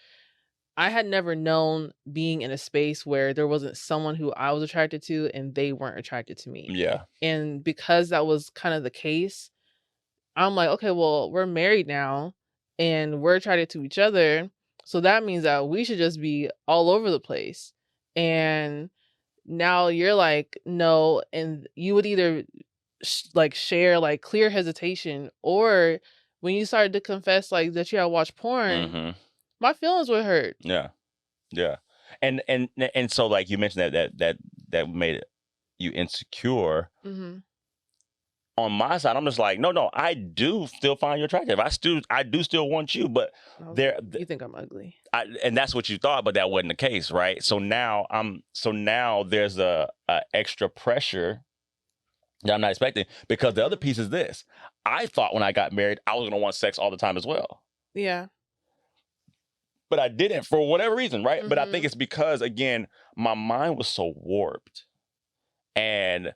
[SPEAKER 2] I had never known being in a space where there wasn't someone who I was attracted to and they weren't attracted to me.
[SPEAKER 1] Yeah.
[SPEAKER 2] And because that was kind of the case, I'm like, okay, well, we're married now and we're attracted to each other. So that means that we should just be all over the place. And now you're like, no. And you would either like share like clear hesitation, or when you started to confess like that you had watched porn, my feelings were hurt.
[SPEAKER 1] Yeah. Yeah. And so like you mentioned that made you insecure. On my side, I'm just like, no, I do still find you attractive. I do still want you, but
[SPEAKER 2] you think I'm ugly.
[SPEAKER 1] And that's what you thought, but that wasn't the case, right? So now there's a extra pressure that I'm not expecting, because the other piece is this. I thought when I got married, I was going to want sex all the time as well.
[SPEAKER 2] Yeah.
[SPEAKER 1] But I didn't for whatever reason, right? But I think it's because, again, my mind was so warped. And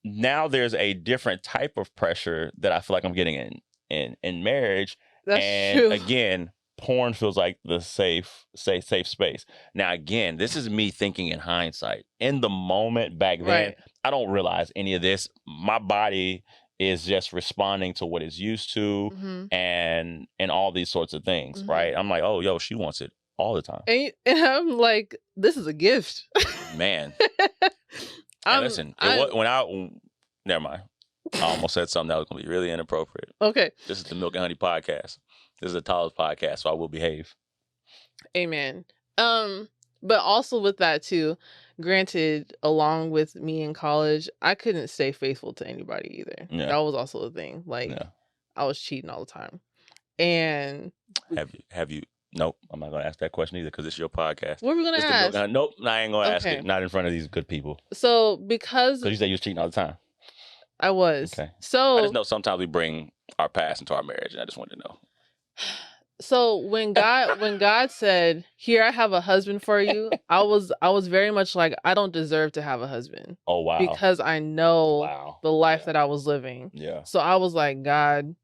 [SPEAKER 1] now there's a different type of pressure that I feel like I'm getting in marriage.
[SPEAKER 2] That's true.
[SPEAKER 1] Again, porn feels like the safe space. Now, again, this is me thinking in hindsight. In the moment back then, I don't realize any of this. My body is just responding to what it's used to and all these sorts of things, right? I'm like, oh, yo, she wants it all the time.
[SPEAKER 2] And I'm like, this is a gift.
[SPEAKER 1] Man. Listen, never mind. I almost said something that was going to be really inappropriate.
[SPEAKER 2] Okay.
[SPEAKER 1] This is the Milk and Honey podcast. This is a Tyler's podcast, so I will behave.
[SPEAKER 2] Amen. But also with that too, granted, along with me in college, I couldn't stay faithful to anybody either. Yeah. That was also a thing. Like, I was cheating all the time. And
[SPEAKER 1] have you? Nope, I'm not going to ask that question either, because it's your podcast.
[SPEAKER 2] What are we going to ask?
[SPEAKER 1] Nope, I ain't going to ask it. Not in front of these good people.
[SPEAKER 2] So because
[SPEAKER 1] you said you was cheating all the time.
[SPEAKER 2] I was.
[SPEAKER 1] Okay.
[SPEAKER 2] So
[SPEAKER 1] I just know sometimes we bring our past into our marriage, and I just wanted to know.
[SPEAKER 2] So when God said, "Here, I have a husband for you," I was very much like, I don't deserve to have a husband.
[SPEAKER 1] Oh wow!
[SPEAKER 2] Because I know the life that I was living.
[SPEAKER 1] Yeah.
[SPEAKER 2] So I was like, God,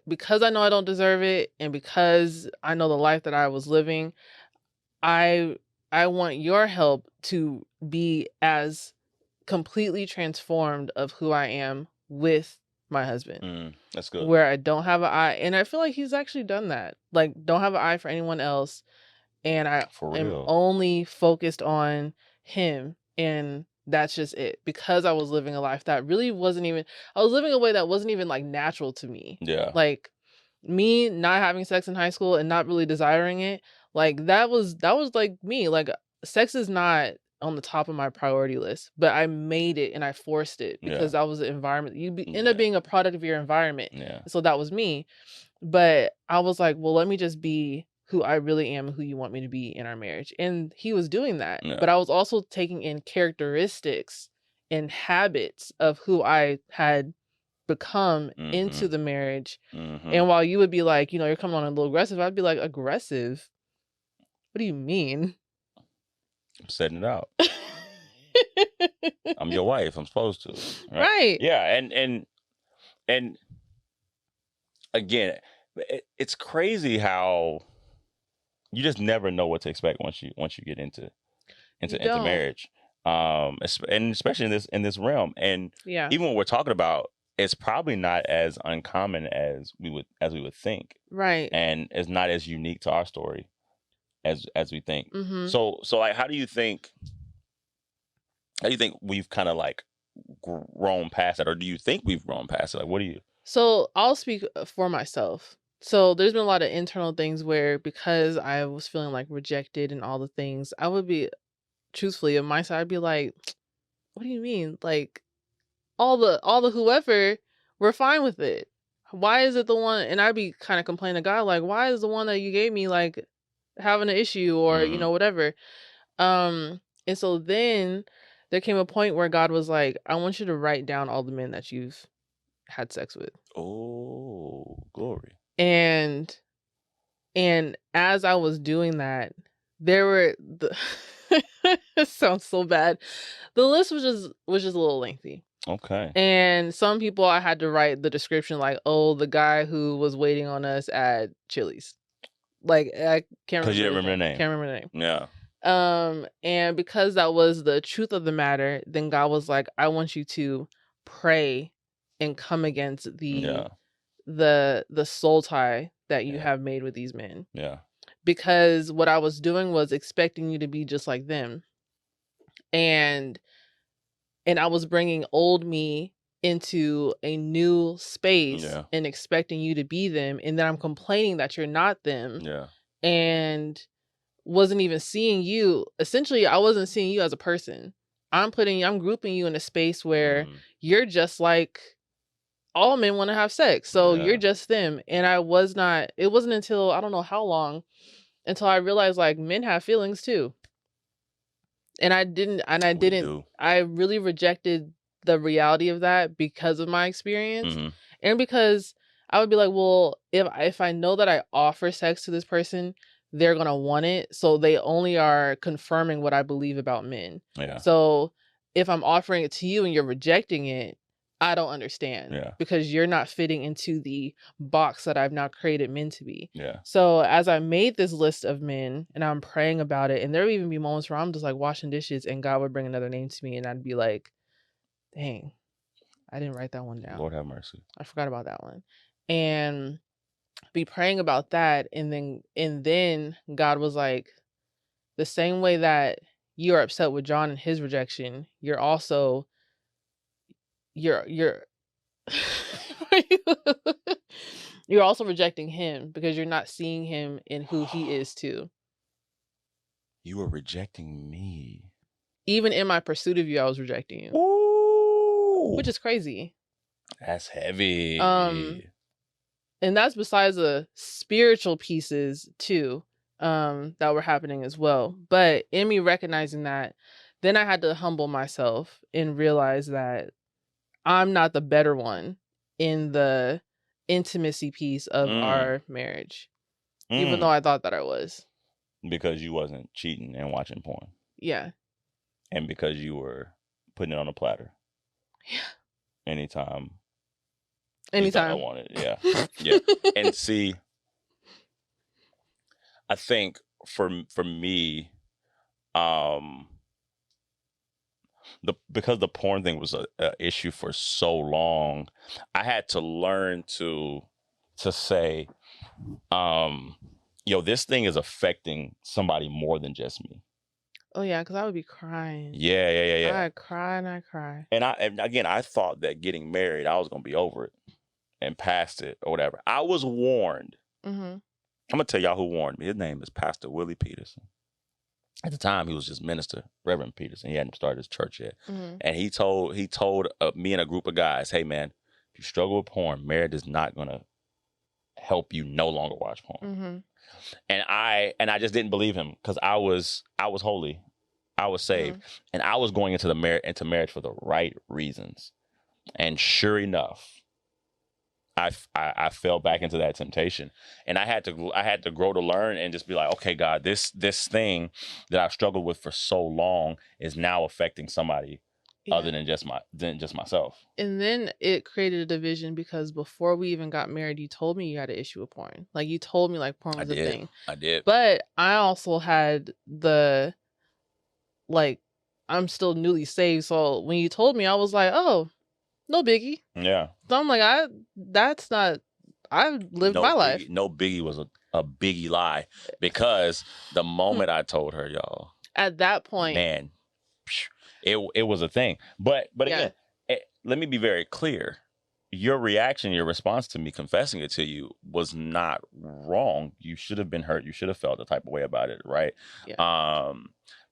[SPEAKER 2] because I know I don't deserve it, and because I know the life that I was living, I want your help to be as completely transformed of who I am with my husband.
[SPEAKER 1] That's good.
[SPEAKER 2] Where I don't have an eye, and I feel like he's actually done that. Like, don't have an eye for anyone else, and I am only focused on him, and that's just it. Because I was living a life that really wasn't even. I was living a way that wasn't even like natural to me.
[SPEAKER 1] Yeah.
[SPEAKER 2] Like me not having sex in high school and not really desiring it. Like that was like me. Like sex is not on the top of my priority list, but I made it and I forced it because that was the environment. You end up being a product of your environment.
[SPEAKER 1] Yeah.
[SPEAKER 2] So that was me. But I was like, well, let me just be who I really am and who you want me to be in our marriage. And he was doing that.
[SPEAKER 1] Yeah.
[SPEAKER 2] But I was also taking in characteristics and habits of who I had become into the marriage. And while you would be like, you're coming on a little aggressive, I'd be like, aggressive? What do you mean?
[SPEAKER 1] I'm setting it out. I'm your wife. I'm supposed to.
[SPEAKER 2] Right.
[SPEAKER 1] Yeah. And again, it's crazy how you just never know what to expect once you get into marriage. And especially in this realm. And even what we're talking about, it's probably not as uncommon as we would think.
[SPEAKER 2] Right.
[SPEAKER 1] And it's not as unique to our story as we think. So like, how do you think we've kind of like grown past it, or do you think we've grown past it? Like, what do you?
[SPEAKER 2] So I'll speak for myself. So there's been a lot of internal things where, because I was feeling like rejected and all the things, I would be, truthfully, on my side, I'd be like, what do you mean? Like all the whoever, we're fine with it. Why is it the one? And I'd be kind of complaining to God, like, why is the one that you gave me like having an issue, or whatever. And so then there came a point where God was like, I want you to write down all the men that you've had sex with.
[SPEAKER 1] Oh, glory.
[SPEAKER 2] And as I was doing that, there were It sounds so bad. The list was just a little lengthy.
[SPEAKER 1] Okay.
[SPEAKER 2] And some people I had to write the description like, oh, the guy who was waiting on us at Chili's. Like, I can't remember.
[SPEAKER 1] Because you didn't remember the name.
[SPEAKER 2] Can't remember the name.
[SPEAKER 1] Yeah.
[SPEAKER 2] And because that was the truth of the matter, then God was like, I want you to pray and come against the soul tie that you have made with these men.
[SPEAKER 1] Yeah.
[SPEAKER 2] Because what I was doing was expecting you to be just like them. And I was bringing old me into a new space and expecting you to be them. And then I'm complaining that you're not them.
[SPEAKER 1] Yeah.
[SPEAKER 2] And wasn't even seeing you. Essentially, I wasn't seeing you as a person. I'm grouping you in a space where you're just like all men want to have sex. So you're just them. And it wasn't until I don't know how long until I realized like men have feelings too. And I really rejected the reality of that because of my experience. Mm-hmm. And because I would be like, well, if I know that I offer sex to this person, they're going to want it. So they only are confirming what I believe about men. Yeah. So if I'm offering it to you and you're rejecting it, I don't understand. Yeah. Because you're not fitting into the box that I've now created men to be.
[SPEAKER 1] Yeah.
[SPEAKER 2] So as I made this list of men and I'm praying about it, and there would even be moments where I'm just like washing dishes and God would bring another name to me and I'd be like, dang, I didn't write that one down.
[SPEAKER 1] Lord have mercy.
[SPEAKER 2] I forgot about that one. And be praying about that, and then God was like, the same way that you're upset with John and his rejection, you're also you're also rejecting him because you're not seeing him in who he is too.
[SPEAKER 1] You were rejecting me.
[SPEAKER 2] Even in my pursuit of you, I was rejecting you.
[SPEAKER 1] Ooh.
[SPEAKER 2] Which is crazy.
[SPEAKER 1] That's heavy.
[SPEAKER 2] And that's besides the spiritual pieces too, that were happening as well. But in me recognizing that, then I had to humble myself and realize that I'm not the better one in the intimacy piece of our marriage, even though I thought that I was.
[SPEAKER 1] Because you wasn't cheating and watching porn.
[SPEAKER 2] Yeah.
[SPEAKER 1] And because you were putting it on a platter.
[SPEAKER 2] Yeah.
[SPEAKER 1] Anytime
[SPEAKER 2] I
[SPEAKER 1] wanted, yeah. Yeah. And see, I think for me, because the porn thing was a issue for so long, I had to learn to say, this thing is affecting somebody more than just me.
[SPEAKER 2] Oh yeah, because I would be crying.
[SPEAKER 1] Yeah.
[SPEAKER 2] I'd cry and I'd cry.
[SPEAKER 1] And again, I thought that getting married, I was gonna be over it and past it or whatever. I was warned. Mm-hmm. I'm gonna tell y'all who warned me. His name is Pastor Willie Peterson. At the time, he was just minister, Reverend Peterson. He hadn't started his church yet. Mm-hmm. And he told me and a group of guys, hey man, if you struggle with porn, marriage is not gonna help you no longer watch porn. Mm-hmm. And I just didn't believe him because I was holy, I was saved, and I was going into marriage for the right reasons. And sure enough, I fell back into that temptation, and I had to grow to learn and just be like, okay, God, this thing that I've struggled with for so long is now affecting somebody other than just myself.
[SPEAKER 2] And then it created a division because before we even got married, you told me you had an issue with porn. Like you told me like porn was a thing.
[SPEAKER 1] I did.
[SPEAKER 2] But I also had I'm still newly saved. So when you told me, I was like, oh, no biggie.
[SPEAKER 1] Yeah.
[SPEAKER 2] So I'm like, I lived my life.
[SPEAKER 1] No biggie was a biggie lie, because the moment I told her, y'all,
[SPEAKER 2] at that point,
[SPEAKER 1] man, it was a thing. But again, let me be very clear. Your reaction, your response to me confessing it to you was not wrong. You should have been hurt. You should have felt the type of way about it, right? Yeah.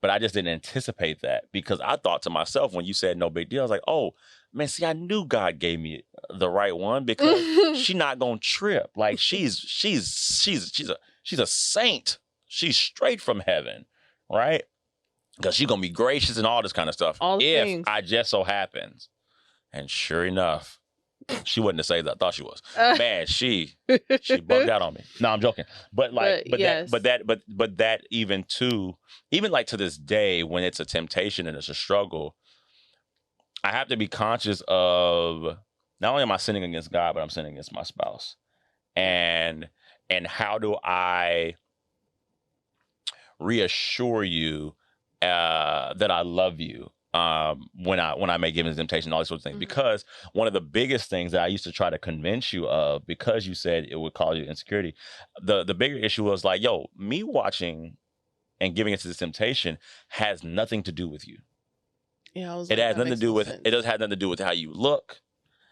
[SPEAKER 1] But I just didn't anticipate that, because I thought to myself when you said no big deal, I was like, oh, man, see, I knew God gave me the right one, because she's not gonna trip. Like she's a saint. She's straight from heaven, right? Because she's gonna be gracious and all this kind of stuff.
[SPEAKER 2] All the things.
[SPEAKER 1] I just so happens, and sure enough, She wasn't the same as I thought she was. Man, she bugged out on me. No, I'm joking. But like, but that even too, even like to this day, when it's a temptation and it's a struggle, I have to be conscious of not only am I sinning against God, but I'm sinning against my spouse. And how do I reassure you that I love you when I may give in to temptation, all these sorts of things. Because one of the biggest things that I used to try to convince you of, because you said it would cause you insecurity, the bigger issue was like, yo, me watching and giving into this temptation has nothing to do with you.
[SPEAKER 2] Yeah,
[SPEAKER 1] it has nothing to do with it. Does have nothing to do with how you look,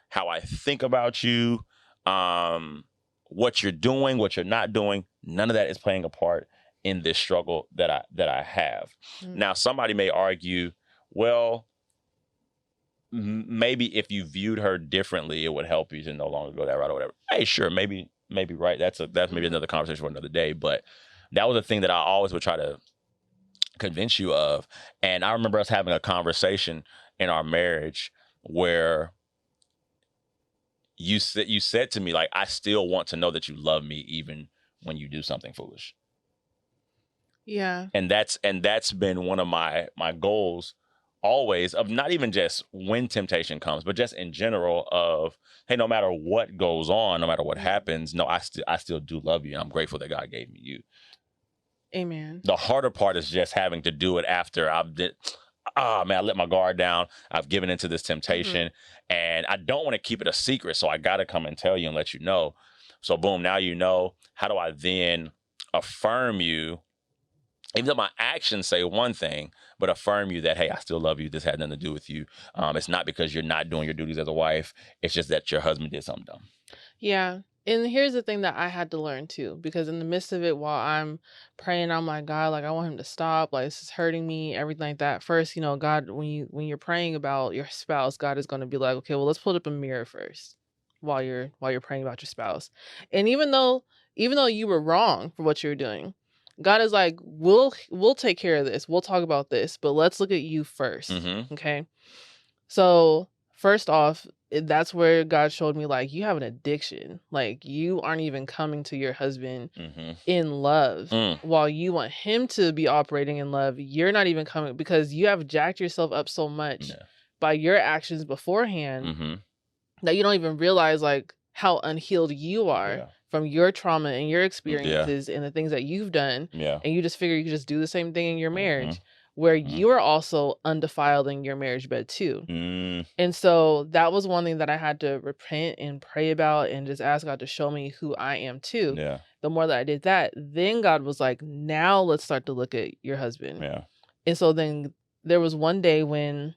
[SPEAKER 1] how I think about you, what you're doing, what you're not doing. None of that is playing a part in this struggle that I have. Now, somebody may argue, well, maybe if you viewed her differently, it would help you to no longer go that route or whatever. Hey, sure, maybe right. That's maybe another conversation for another day. But that was a thing that I always would try to convince you of. And I remember us having a conversation in our marriage where you said to me, like, I still want to know that you love me even when you do something foolish.
[SPEAKER 2] Yeah.
[SPEAKER 1] And that's been one of my goals always, of not even just when temptation comes, but just in general of, hey, no matter what goes on, no matter what happens, no, I still do love you. And I'm grateful that God gave me you.
[SPEAKER 2] Amen.
[SPEAKER 1] The harder part is just having to do it after I let my guard down. I've given into this temptation and I don't want to keep it a secret. So I got to come and tell you and let you know. So boom, now you know. How do I then affirm you? Even though my actions say one thing, but affirm you that, hey, I still love you. This had nothing to do with you. It's not because you're not doing your duties as a wife. It's just that your husband did something dumb.
[SPEAKER 2] Yeah. And here's the thing that I had to learn too, because in the midst of it, while I'm praying, I'm like, God, like, I want him to stop. Like, this is hurting me, everything like that. First, God, when you're praying about your spouse, God is going to be like, okay, well, let's put up a mirror first while you're praying about your spouse. And even though you were wrong for what you're doing, God is like, we'll take care of this. We'll talk about this, but let's look at you first. Okay. So first off, that's where God showed me, like, you have an addiction. Like, you aren't even coming to your husband in love. While you want him to be operating in love, you're not even coming, because you have jacked yourself up so much by your actions beforehand that you don't even realize, like, how unhealed you are from your trauma and your experiences and the things that you've done. And you just figure you could just do the same thing in your marriage, where you are also undefiled in your marriage bed too. And so that was one thing that I had to repent and pray about and just ask God to show me who I am too. The more that I did that, then God was like, now let's start to look at your husband. And so then there was one day when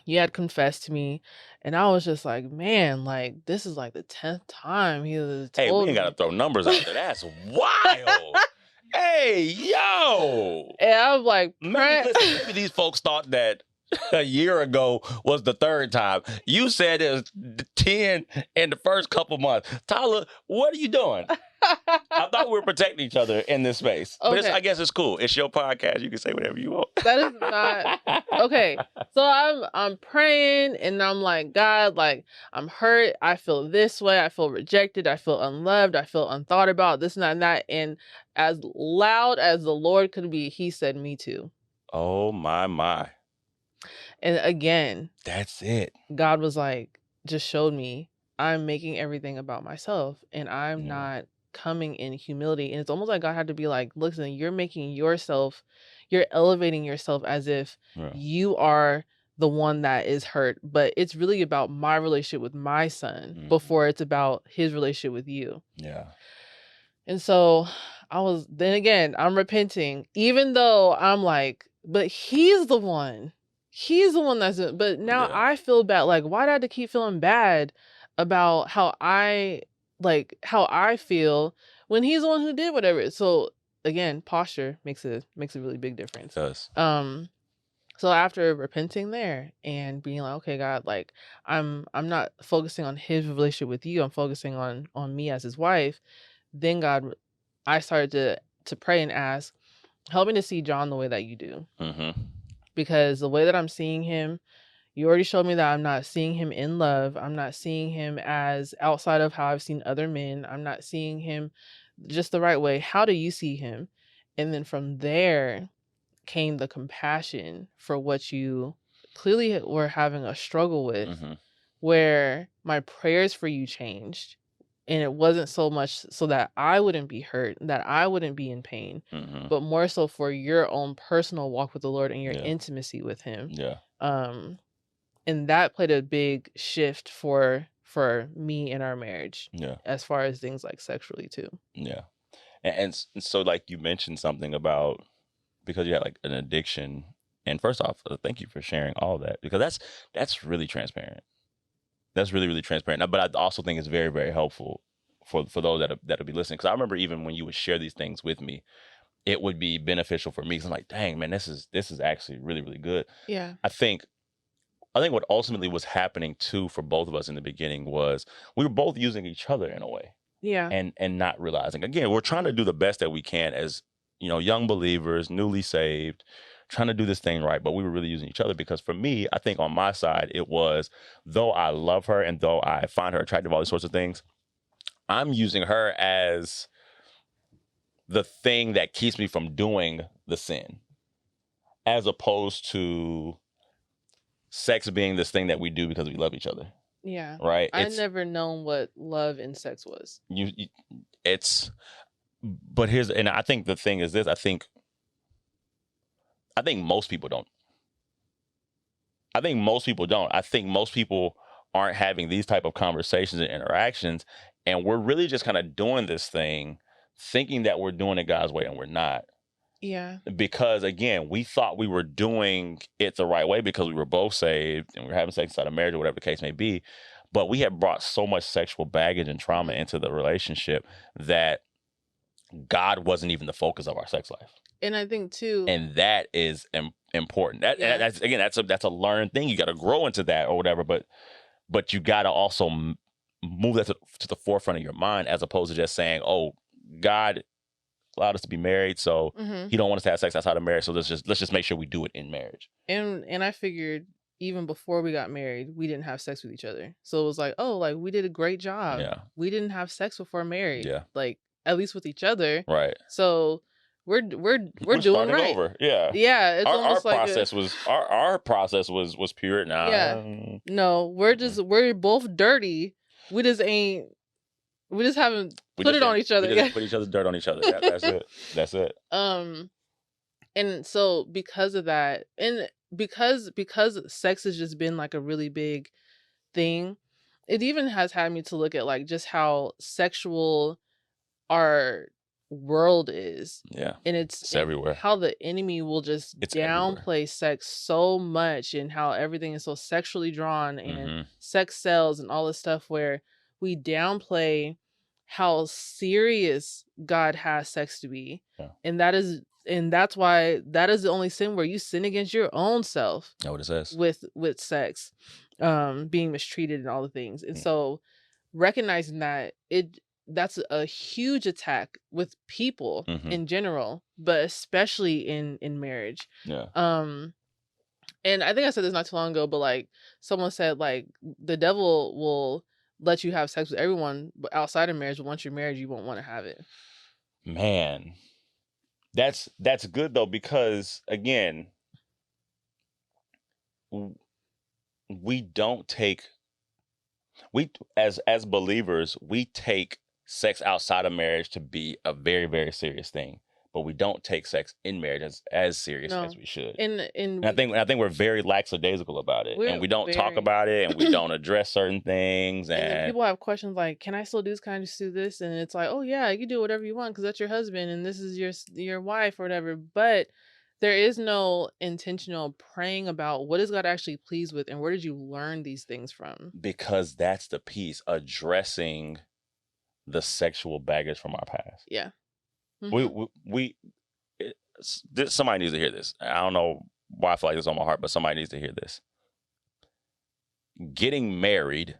[SPEAKER 2] you had confessed to me, and I was just like, man, like, this is like the 10th time he was told.
[SPEAKER 1] Hey, we ain't got to throw numbers out there. That's wild. Hey, yo.
[SPEAKER 2] And I'm like,
[SPEAKER 1] maybe these folks thought that a year ago was the 3rd time. You said it was 10 in the first couple months. Tyler, what are you doing? I thought we were protecting each other in this space. Okay. But I guess it's cool. It's your podcast. You can say whatever you want.
[SPEAKER 2] That is not... Okay. So I'm praying and I'm like, God, like, I'm hurt. I feel this way. I feel rejected. I feel unloved. I feel unthought about, this and that and that. And as loud as the Lord could be, he said, me too.
[SPEAKER 1] Oh, my.
[SPEAKER 2] And again,
[SPEAKER 1] that's it.
[SPEAKER 2] God was like, just showed me I'm making everything about myself and I'm not coming in humility. And it's almost like God had to be like, listen, you're elevating yourself as if you are the one that is hurt, but it's really about my relationship with my son before it's about his relationship with you.
[SPEAKER 1] Yeah.
[SPEAKER 2] And so I'm repenting, even though I'm like, but he's the one that's, but now I feel bad. Like, why do I have to keep feeling bad about how I feel when he's the one who did whatever? So again, posture makes a really big difference.
[SPEAKER 1] It does.
[SPEAKER 2] So after repenting there and being like, okay, God, like, I'm not focusing on his relationship with you. I'm focusing on me as his wife. Then God, I started to pray and ask, help me to see John the way that you do. Because the way that I'm seeing him, You already showed me that I'm not seeing him in love. I'm not seeing him as outside of how I've seen other men. I'm not seeing him just the right way. How do you see him? And then from there came the compassion for what you clearly were having a struggle with, where my prayers for you changed. And it wasn't so much so that I wouldn't be hurt, that I wouldn't be in pain, but more so for your own personal walk with the Lord and your intimacy with him. And that played a big shift for me in our marriage. As far as things like sexually too.
[SPEAKER 1] And so like you mentioned something about, because you had like an addiction, and first off, thank you for sharing all that, because that's really transparent. That's really, really transparent. But I also think it's very, very helpful for those that'll be listening. Because I remember even when you would share these things with me, it would be beneficial for me. Because I'm like, dang, man, this is actually really, really good. I think what ultimately was happening too for both of us in the beginning was we were both using each other in a way. And not realizing. Again, we're trying to do the best that we can as, young believers, newly saved, trying to do this thing right, but we were really using each other. Because for me, I think on my side, it was, though I love her and though I find her attractive, all these sorts of things, I'm using her as the thing that keeps me from doing the sin, as opposed to sex being this thing that we do because we love each other. Right?
[SPEAKER 2] I've never known what love in sex was.
[SPEAKER 1] But and I think the thing is this, I think most people don't. I think most people aren't having these type of conversations and interactions, and we're really just kind of doing this thing thinking that we're doing it God's way, and we're not. Because again, we thought we were doing it the right way because we were both saved and we were having sex inside of marriage or whatever the case may be. But we had brought so much sexual baggage and trauma into the relationship that God wasn't even the focus of our sex life.
[SPEAKER 2] And I think too,
[SPEAKER 1] and that is important. That's a learned thing. You got to grow into that or whatever. But you got to also move that to the forefront of your mind, as opposed to just saying, "Oh, God allowed us to be married, so He don't want us to have sex outside of marriage. So let's just make sure we do it in marriage."
[SPEAKER 2] And I figured even before we got married, we didn't have sex with each other. So it was like, oh, like we did a great job. We didn't have sex before married. Like at least with each other.
[SPEAKER 1] Right.
[SPEAKER 2] So we're doing right.
[SPEAKER 1] Over.
[SPEAKER 2] It's almost
[SPEAKER 1] our
[SPEAKER 2] like
[SPEAKER 1] process our process was pure.
[SPEAKER 2] No, we're both dirty. We just haven't put it on each other.
[SPEAKER 1] We just put each other's dirt on each other. That's it.
[SPEAKER 2] And so because of that, and because sex has just been like a really big thing, it even has had me to look at like just how sexual our world is. And it's
[SPEAKER 1] everywhere.
[SPEAKER 2] How the enemy will just downplay everywhere. Sex so much, and how everything is so sexually drawn, and sex sells and all this stuff, where we downplay how serious God has sex to be. And that's why that is the only sin where you sin against your own self.
[SPEAKER 1] That's what it says.
[SPEAKER 2] With sex, being mistreated and all the things. And so recognizing that that's a huge attack with people in general, but especially in marriage. And I think I said this not too long ago, but like someone said, like the devil will let you have sex with everyone but outside of marriage, but once you're married, you won't want to have it.
[SPEAKER 1] Man, that's good though, because again, we don't take, as believers, we take sex outside of marriage to be a very, very serious thing, but we don't take sex in marriage as serious as we should. And I think we're very lackadaisical about it, and we don't talk about it, and we don't address certain things.
[SPEAKER 2] And people have questions like, "Can I still do this? Can I just do this?" And it's like, "Oh yeah, you do whatever you want because that's your husband and this is your wife or whatever." But there is no intentional praying about what is God actually pleased with, and where did you learn these things from?
[SPEAKER 1] Because that's the piece, addressing the sexual baggage from our past. Somebody needs to hear this. I don't know why I feel like this on my heart, but somebody needs to hear this. Getting married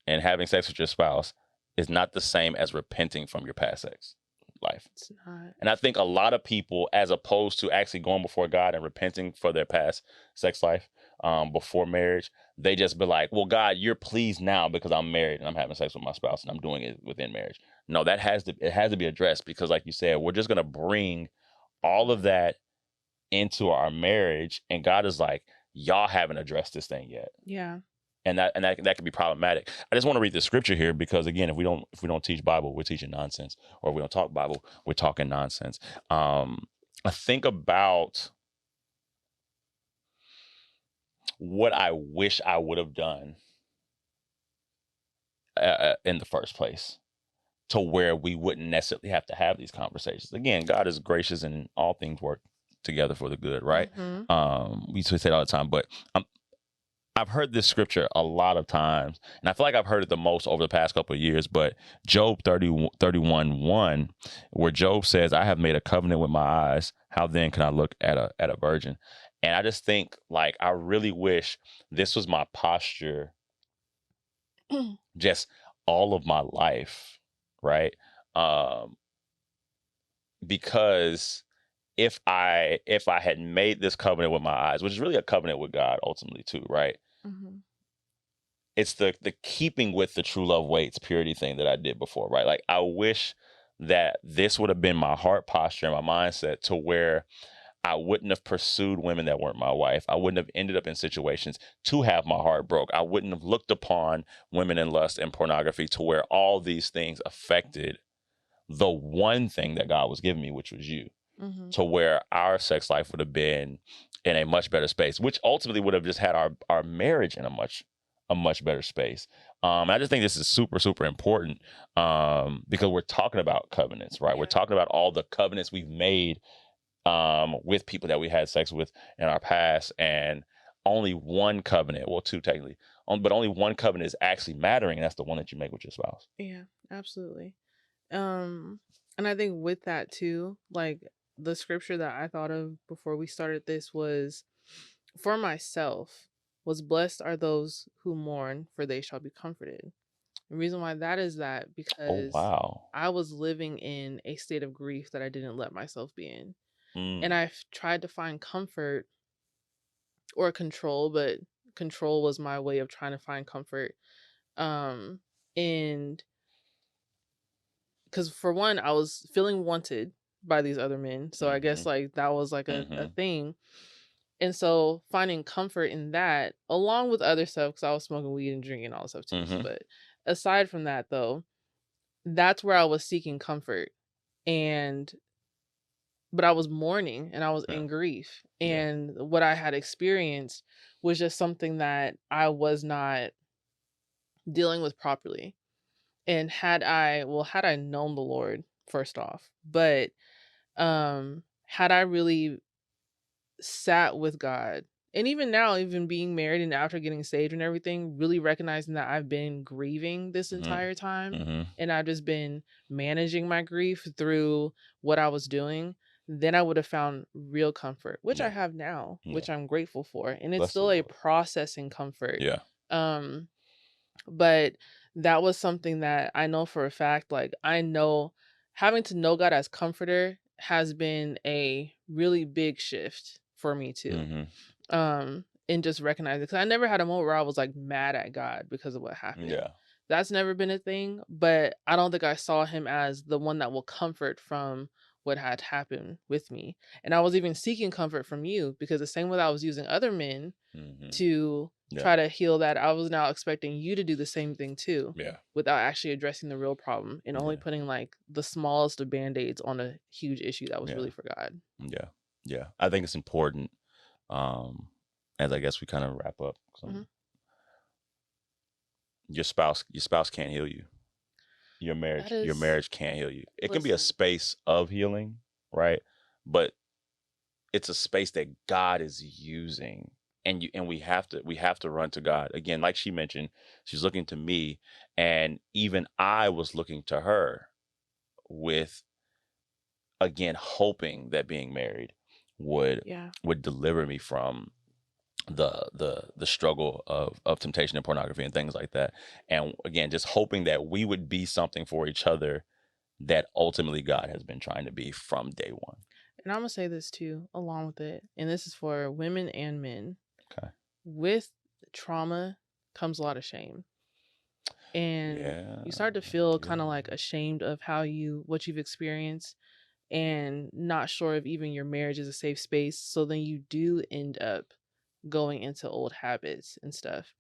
[SPEAKER 1] and having sex with your spouse is not the same as repenting from your past sex life.
[SPEAKER 2] It's not.
[SPEAKER 1] And I think a lot of people, as opposed to actually going before God and repenting for their past sex life, before marriage, they just be like, well, God, you're pleased now because I'm married and I'm having sex with my spouse and I'm doing it within marriage. No, it has to be addressed, because like you said, we're just going to bring all of that into our marriage, and God is like, y'all haven't addressed this thing yet.
[SPEAKER 2] Yeah.
[SPEAKER 1] And that can be problematic. I just want to read the scripture here, because again, if we don't teach Bible, we're teaching nonsense. Or if we don't talk Bible, we're talking nonsense. I think about what I wish I would have done in the first place, to where we wouldn't necessarily have to have these conversations. Again, God is gracious and all things work together for the good, right? Mm-hmm. We say it all the time, but I've heard this scripture a lot of times, and I feel like I've heard it the most over the past couple of years, but Job 31:1, where Job says, I have made a covenant with my eyes. How then can I look at a virgin? And I just think, like, I really wish this was my posture just all of my life, right? Because if I had made this covenant with my eyes, which is really a covenant with God ultimately too, right? Mm-hmm. It's the keeping with the true love waits purity thing that I did before, right? Like, I wish that this would have been my heart posture and my mindset, to where I wouldn't have pursued women that weren't my wife. I wouldn't have ended up in situations to have my heart broke. I wouldn't have looked upon women in lust and pornography, to where all these things affected the one thing that God was giving me, which was you. Mm-hmm. To where our sex life would have been in a much better space, which ultimately would have just had our marriage in a much better space. I just think this is super, super important, because we're talking about covenants, right? Yeah. We're talking about all the covenants we've made with people that we had sex with in our past, and only one covenant, well, two technically, but only one covenant is actually mattering, and that's the one that you make with your spouse.
[SPEAKER 2] Yeah, absolutely. And I think with that too, like, the scripture that I thought of before we started this was, for myself, was blessed are those who mourn, for they shall be comforted. The reason why that is that because I was living in a state of grief that I didn't let myself be in. And I've tried to find comfort or control, but control was my way of trying to find comfort. And because for one, I was feeling wanted by these other men. So I guess like that was like a thing. And so finding comfort in that, along with other stuff, because I was smoking weed and drinking all this stuff too. But aside from that, though, that's where I was seeking comfort. But I was mourning and I was in grief. And what I had experienced was just something that I was not dealing with properly. And had I known the Lord, first off, but had I really sat with God, and even now, even being married and after getting saved and everything, really recognizing that I've been grieving this entire time, and I've just been managing my grief through what I was doing, then I would have found real comfort, which I have now, which I'm grateful for. And it's still a processing comfort.
[SPEAKER 1] Yeah.
[SPEAKER 2] But that was something that I know for a fact, like, I know having to know God as comforter has been a really big shift for me too. And just recognize it, because I never had a moment where I was like mad at God because of what happened.
[SPEAKER 1] Yeah.
[SPEAKER 2] That's never been a thing, but I don't think I saw him as the one that will comfort from what had happened with me. And I was even seeking comfort from you, because the same way I was using other men to try to heal that, I was now expecting you to do the same thing too.
[SPEAKER 1] Yeah.
[SPEAKER 2] Without actually addressing the real problem and only putting like the smallest of band-aids on a huge issue that was really for God.
[SPEAKER 1] Yeah. Yeah. I think it's important, as I guess we kind of wrap up. Your spouse can't heal you. Your marriage can't heal you. It can be a space of healing, right? But it's a space that God is using, and we have to run to God. Again, like she mentioned, she's looking to me, and even I was looking to her with, again, hoping that being married would deliver me from the struggle of temptation and pornography and things like that. And again, just hoping that we would be something for each other that ultimately God has been trying to be from day one.
[SPEAKER 2] And I'm gonna say this too, along with it, and this is for women and men.
[SPEAKER 1] Okay.
[SPEAKER 2] with trauma comes a lot of shame. And you start to feel kind of like ashamed of what you've experienced, and not sure if even your marriage is a safe space. So then you do end up going into old habits and stuff.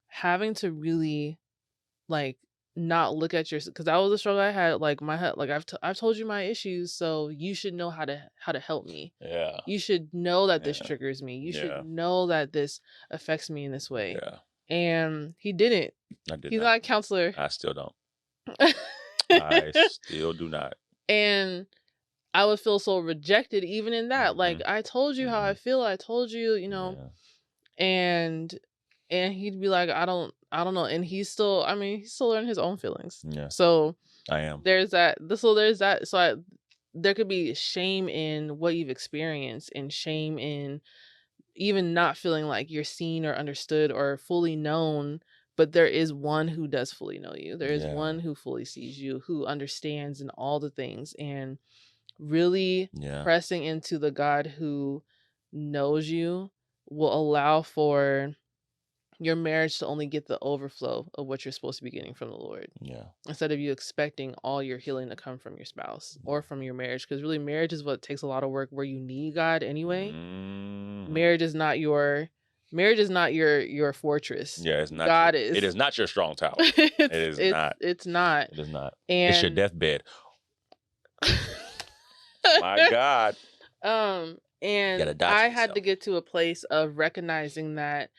[SPEAKER 2] Having to really like not look at because that was a struggle I had. Like I've told you my issues, so you should know how to help me.
[SPEAKER 1] Yeah.
[SPEAKER 2] You should know that this triggers me. You should know that this affects me in this way.
[SPEAKER 1] Yeah.
[SPEAKER 2] And he didn't. He's not a counselor.
[SPEAKER 1] I still don't. I still do not.
[SPEAKER 2] And I would feel so rejected even in that. Like, I told you how I feel. I told you, and he'd be like, I don't know. And he's still learning his own feelings.
[SPEAKER 1] Yeah.
[SPEAKER 2] So
[SPEAKER 1] I am.
[SPEAKER 2] There's that. So there could be shame in what you've experienced, and shame in even not feeling like you're seen or understood or fully known. But there is one who does fully know you. There is one who fully sees you, who understands in all the things, and really pressing into the God who knows you will allow for your marriage to only get the overflow of what you're supposed to be getting from the Lord.
[SPEAKER 1] Yeah.
[SPEAKER 2] Instead of you expecting all your healing to come from your spouse or from your marriage. Because really, marriage is what takes a lot of work, where you need God anyway. Marriage is not your fortress.
[SPEAKER 1] Yeah, it's not.
[SPEAKER 2] God is.
[SPEAKER 1] It is not your strong tower. It is not.
[SPEAKER 2] It's not.
[SPEAKER 1] It is not.
[SPEAKER 2] And
[SPEAKER 1] it's your deathbed. My God.
[SPEAKER 2] And I had to get to a place of recognizing that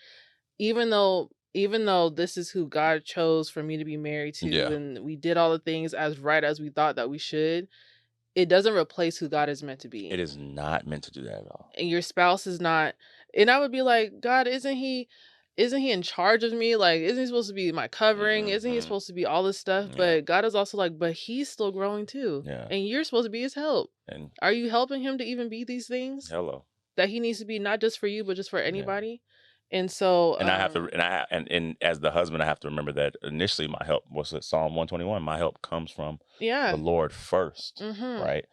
[SPEAKER 2] even though this is who God chose for me to be married to, and we did all the things as right as we thought that we should, it doesn't replace who God is meant to be.
[SPEAKER 1] It is not meant to do that at all.
[SPEAKER 2] And your spouse is not. And I would be like, God, isn't he in charge of me? Like, isn't he supposed to be my covering? Isn't he supposed to be all this stuff? But God is also like, but he's still growing too.
[SPEAKER 1] Yeah.
[SPEAKER 2] And you're supposed to be his help.
[SPEAKER 1] And
[SPEAKER 2] are you helping him to even be these things?
[SPEAKER 1] Hello.
[SPEAKER 2] That he needs to be, not just for you, but just for anybody. And so,
[SPEAKER 1] and I have to, and as the husband, I have to remember that initially my help was Psalm 121. My help comes from the Lord first, right?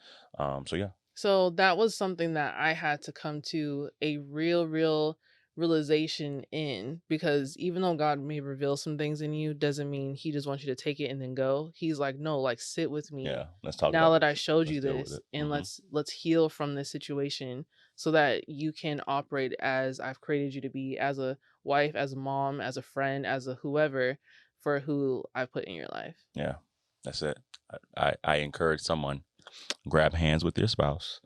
[SPEAKER 2] So that was something that I had to come to a real realization in, because even though God may reveal some things in you, doesn't mean he just wants you to take it and then go. He's like, no, like, sit with me.
[SPEAKER 1] Yeah, let's talk.
[SPEAKER 2] Now that I showed you this, and let's heal from this situation, so that you can operate as I've created you to be, as a wife, as a mom, as a friend, as a whoever, for who I've put in your life.
[SPEAKER 1] Yeah, that's it. I encourage someone, grab hands with your spouse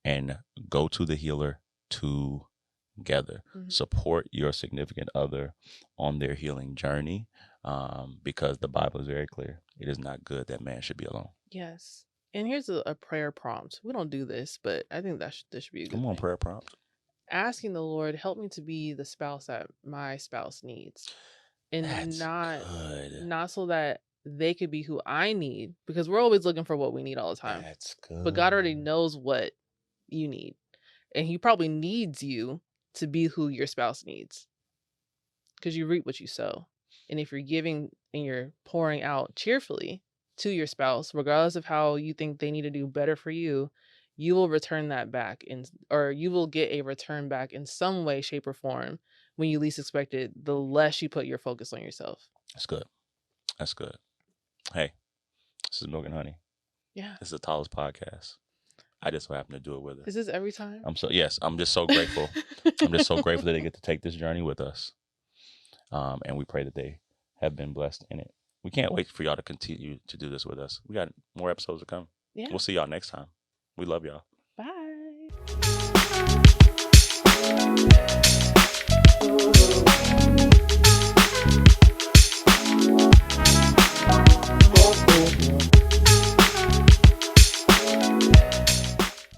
[SPEAKER 1] and go to the healer together. Support your significant other on their healing journey, because the Bible is very clear. It is not good that man should be alone.
[SPEAKER 2] Yes. And here's a prayer prompt. We don't do this, but I think this should be a good
[SPEAKER 1] Come on, prayer prompt.
[SPEAKER 2] Asking the Lord, help me to be the spouse that my spouse needs. And
[SPEAKER 1] that's
[SPEAKER 2] not
[SPEAKER 1] good.
[SPEAKER 2] Not so that they could be who I need, because we're always looking for what we need all the time.
[SPEAKER 1] That's good.
[SPEAKER 2] But God already knows what you need. And he probably needs you to be who your spouse needs, because you reap what you sow. And if you're giving and you're pouring out cheerfully to your spouse, regardless of how you think they need to do better for you, you will return that back, or you will get a return back in some way, shape, or form when you least expect it, the less you put your focus on yourself.
[SPEAKER 1] That's good. That's good. Hey, this is Milk and Honey.
[SPEAKER 2] Yeah.
[SPEAKER 1] This is the tallest podcast. I just so happen to do it with her.
[SPEAKER 2] Is this every time?
[SPEAKER 1] I'm just so grateful. I'm just so grateful that they get to take this journey with us. And we pray that they have been blessed in it. We can't wait for y'all to continue to do this with us. We got more episodes to come.
[SPEAKER 2] Yeah.
[SPEAKER 1] We'll see y'all next time. We love y'all.
[SPEAKER 2] Bye.